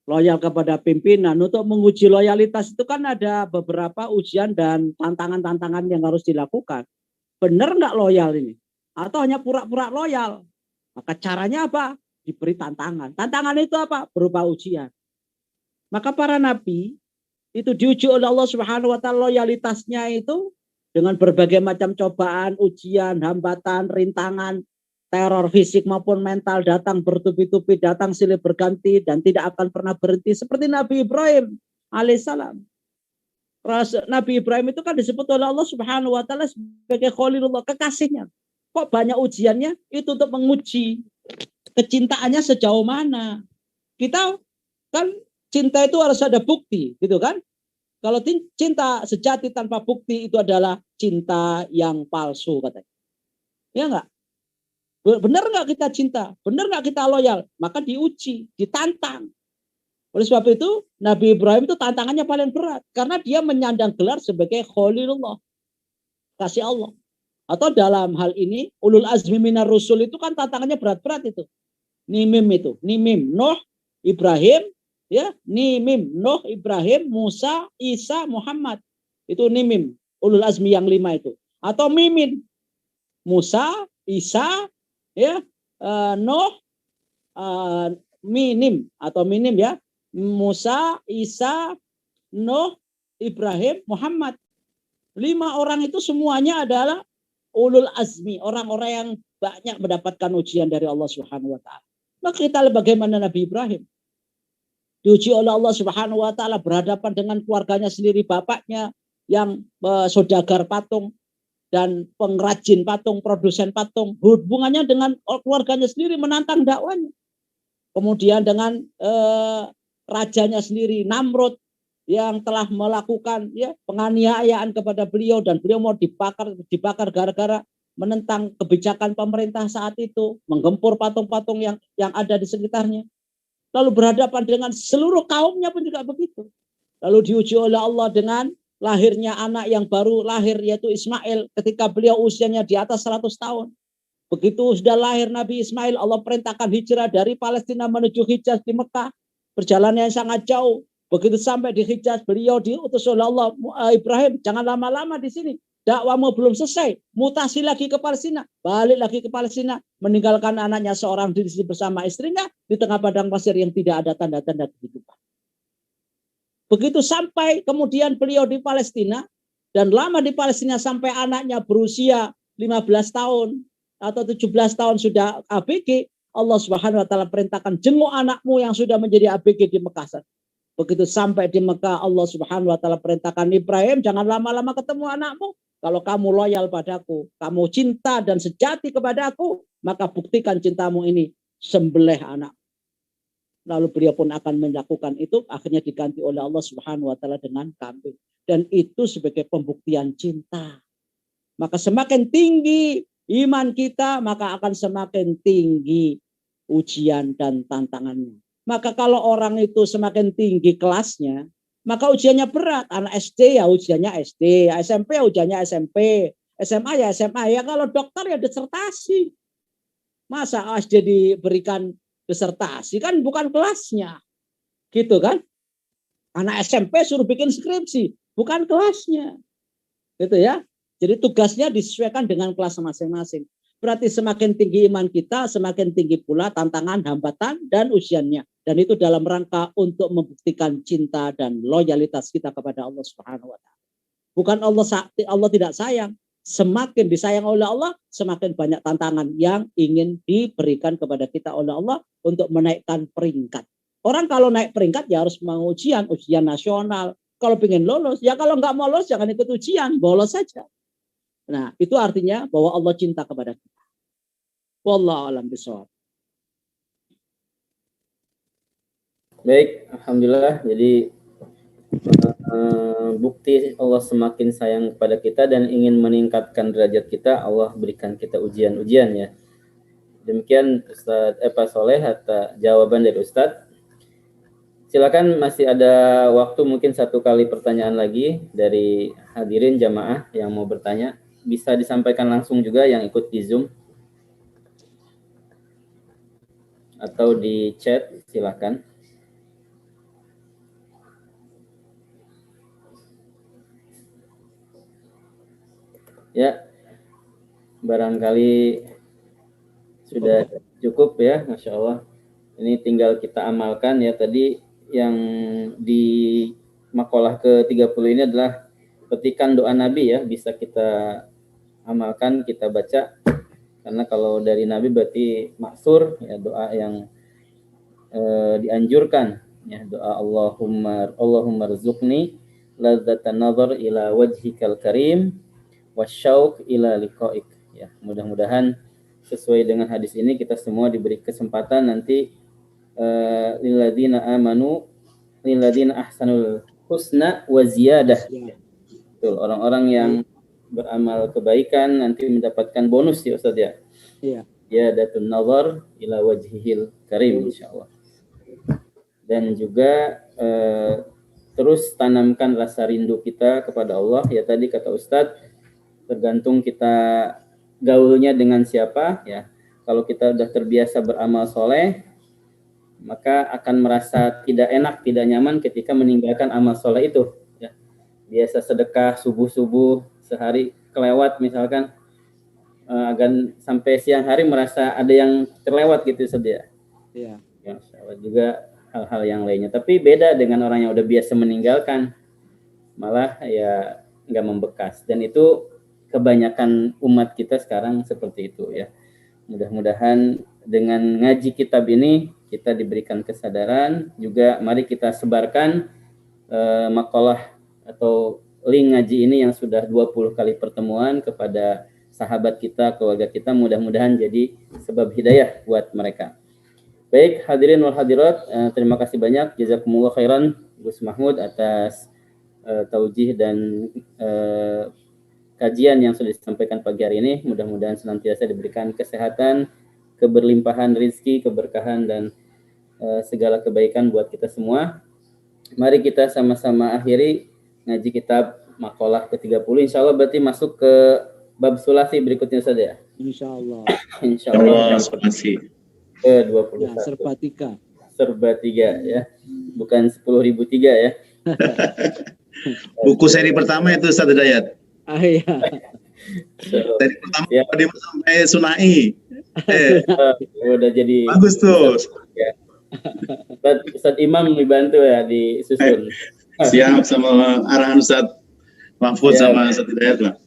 Speaker 2: loyal kepada pimpinan. Untuk menguji loyalitas itu kan ada beberapa ujian dan tantangan-tantangan yang harus dilakukan. Benar nggak loyal ini? Atau hanya pura-pura loyal? Maka caranya apa? Diberi tantangan. Tantangan itu apa? Berupa ujian. Maka para nabi itu diuji oleh Allah Subhanahu wa taala loyalitasnya itu dengan berbagai macam cobaan, ujian, hambatan, rintangan, teror fisik maupun mental datang bertubi-tubi, datang silih berganti dan tidak akan pernah berhenti. Seperti Nabi Ibrahim alaihissalam. Nabi Ibrahim itu kan disebut oleh Allah Subhanahu wa taala sebagai Khalilullah, kekasihnya. Kok banyak ujiannya? Itu untuk menguji kecintaannya sejauh mana. Kita kan cinta itu harus ada bukti, gitu kan? Kalau cinta sejati tanpa bukti itu adalah cinta yang palsu katanya. Ya enggak? Benar enggak kita cinta? Benar enggak kita loyal? Maka diuji, ditantang. Oleh sebab itu Nabi Ibrahim itu tantangannya paling berat karena dia menyandang gelar sebagai Khalilullah, kasih Allah. Atau dalam hal ini ulul azmi minar rusul itu kan tantangannya berat-berat itu. Nimim itu, Nimim, Nuh, Ibrahim, ya, Nimim, Nuh, Ibrahim, Musa, Isa, Muhammad. Itu Nimim, ulul azmi yang 5 itu. Atau Mimin, Musa, Isa, ya, Nuh, Minim atau Minim ya, Musa, Isa, Nuh, Ibrahim, Muhammad. 5 orang itu semuanya adalah ulul azmi, orang-orang yang banyak mendapatkan ujian dari Allah Subhanahu wa taala. Maka kita bagaimana Nabi Ibrahim? Diuji oleh Allah Subhanahu wa taala berhadapan dengan keluarganya sendiri, bapaknya yang saudagar patung dan pengrajin patung, produsen patung, hubungannya dengan keluarganya sendiri menantang dakwanya. Kemudian dengan rajanya sendiri Namrud yang telah melakukan ya penganiayaan kepada beliau dan beliau mau dibakar gara-gara menentang kebijakan pemerintah saat itu, menggempur patung-patung yang ada di sekitarnya. Lalu berhadapan dengan seluruh kaumnya pun juga begitu. Lalu diuji oleh Allah dengan lahirnya anak yang baru lahir yaitu Ismail ketika beliau usianya di atas 100 tahun. Begitu sudah lahir Nabi Ismail, Allah perintahkan hijrah dari Palestina menuju Hijaz di Mekah. Perjalanan yang sangat jauh. Begitu sampai di Hijaz, beliau diutus oleh Allah, Ibrahim, jangan lama-lama di sini. Dakwamu belum selesai, mutasi lagi ke Palestina, balik lagi ke Palestina, meninggalkan anaknya seorang diri bersama istrinya di tengah padang pasir yang tidak ada tanda-tanda kehidupan. Begitu sampai kemudian beliau di Palestina dan lama di Palestina sampai anaknya berusia 15 tahun atau 17 tahun sudah ABG, Allah Subhanahu wa taala perintahkan jenguk anakmu yang sudah menjadi ABG di Mekah. Begitu sampai di Mekah, Allah Subhanahu wa taala perintahkan Ibrahim, jangan lama-lama ketemu anakmu. Kalau kamu loyal padaku, kamu cinta dan sejati kepadaku, maka buktikan cintamu ini, sembelih anak. Lalu beliau pun akan melakukan itu, akhirnya diganti oleh Allah Subhanahu wa taala dengan kambing. Dan itu sebagai pembuktian cinta. Maka semakin tinggi iman kita, maka akan semakin tinggi ujian dan tantangannya. Maka kalau orang itu semakin tinggi kelasnya, maka ujiannya berat. Anak SD ya ujiannya SD, SMP ya ujiannya SMP, SMA ya SMA. Ya kalau dokter ya disertasi. Masa SD diberikan disertasi, kan bukan kelasnya. Gitu kan? Anak SMP suruh bikin skripsi, bukan kelasnya. Gitu ya. Jadi tugasnya disesuaikan dengan kelas masing-masing. Berarti semakin tinggi iman kita, semakin tinggi pula tantangan, hambatan, dan ujiannya. Dan itu dalam rangka untuk membuktikan cinta dan loyalitas kita kepada Allah Subhanahu wa taala. Bukan Allah tidak sayang. Semakin disayang oleh Allah, semakin banyak tantangan yang ingin diberikan kepada kita oleh Allah untuk menaikkan peringkat. Orang kalau naik peringkat ya harus mau ujian nasional. Kalau pengen lolos, ya kalau nggak mau lolos jangan ikut ujian, bolos saja. Nah, itu artinya bahwa Allah cinta kepada kita. Wallahu a'lam bishawab.
Speaker 3: Baik, alhamdulillah. Jadi bukti Allah semakin sayang kepada kita dan ingin meningkatkan derajat kita, Allah berikan kita ujian-ujian ya. Demikian Ustaz Pak Soleh atas jawaban dari Ustaz. Silakan, masih ada waktu mungkin 1 kali pertanyaan lagi dari hadirin jamaah yang mau bertanya. Bisa disampaikan langsung juga yang ikut di Zoom atau di chat, silakan. Ya, barangkali sudah cukup ya, Masya Allah. Ini tinggal kita amalkan ya. Tadi yang di makalah ke-30 ini adalah petikan doa Nabi ya, bisa kita amalkan, kita baca. Karena kalau dari Nabi berarti maksur ya, doa yang dianjurkan ya, doa Allahumma rzuqni ladzatan nazar ila wajhikal karim wasyauq ila liqaik ya. Mudah-mudahan sesuai dengan hadis ini kita semua diberi kesempatan nanti lilladzina amanu lilladzina ahsanul husna wa ziyadah. Betul, orang-orang yang beramal kebaikan nanti mendapatkan bonus ya Ustaz ya.
Speaker 2: Iya.
Speaker 3: Ya datun nazar ila wajhihil karim insyaallah. Dan juga terus tanamkan rasa rindu kita kepada Allah ya. Tadi kata Ustadz, tergantung kita gaulnya dengan siapa ya. Kalau kita udah terbiasa beramal soleh, maka akan merasa tidak enak, tidak nyaman ketika meninggalkan amal soleh itu ya. Biasa sedekah subuh-subuh sehari kelewat misalkan, akan sampai siang hari merasa ada yang terlewat gitu saja.
Speaker 2: Iya.
Speaker 3: Ya, juga hal-hal yang lainnya. Tapi beda dengan orang yang udah biasa meninggalkan, malah ya nggak membekas. Dan itu kebanyakan umat kita sekarang seperti itu ya. Mudah-mudahan dengan ngaji kitab ini kita diberikan kesadaran. Juga mari kita sebarkan makalah atau link ngaji ini yang sudah 20 kali pertemuan kepada sahabat kita, keluarga kita. Mudah-mudahan jadi sebab hidayah buat mereka. Baik, hadirin wal hadirat, terima kasih banyak. Jazakumullah khairan Gus Mahmud atas taujih dan kajian yang sudah disampaikan pagi hari ini. Mudah-mudahan senantiasa diberikan kesehatan, keberlimpahan rezeki, keberkahan dan segala kebaikan buat kita semua. Mari kita sama-sama akhiri ngaji kitab makalah ke-30. Insyaallah berarti masuk ke bab sulasi berikutnya saja.
Speaker 2: Insyaallah.
Speaker 3: Insyaallah.
Speaker 1: Sulasi.
Speaker 3: Ke-21.
Speaker 2: Ya, serba 3 ya. Bukan 10.003 ya.
Speaker 1: Buku seri pertama itu Ustaz Hidayat.
Speaker 2: Iya.
Speaker 1: Seri pertama ya. Sampai Sunai.
Speaker 3: Udah jadi
Speaker 1: bagus tuh.
Speaker 3: Ya. Ustaz Imam dibantu ya disusun.
Speaker 1: Siap sama arahan Ustaz Mahfud ya. Sama Ustaz Hidayat lah.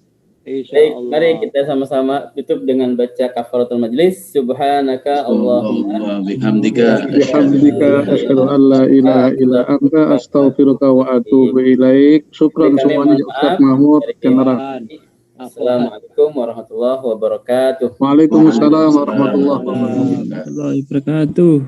Speaker 3: Baik, mari kita sama-sama tutup dengan baca kafaratul majlis. Subhanaka Allahumma
Speaker 1: bihamdika
Speaker 4: asyhadu an la ilaha illa anta astaghfiruka wa atubu ilaik. Syukran semuanya Ustaz Mahmud.
Speaker 3: Assalamualaikum warahmatullahi wabarakatuh.
Speaker 4: Waalaikumsalam warahmatullahi wabarakatuh.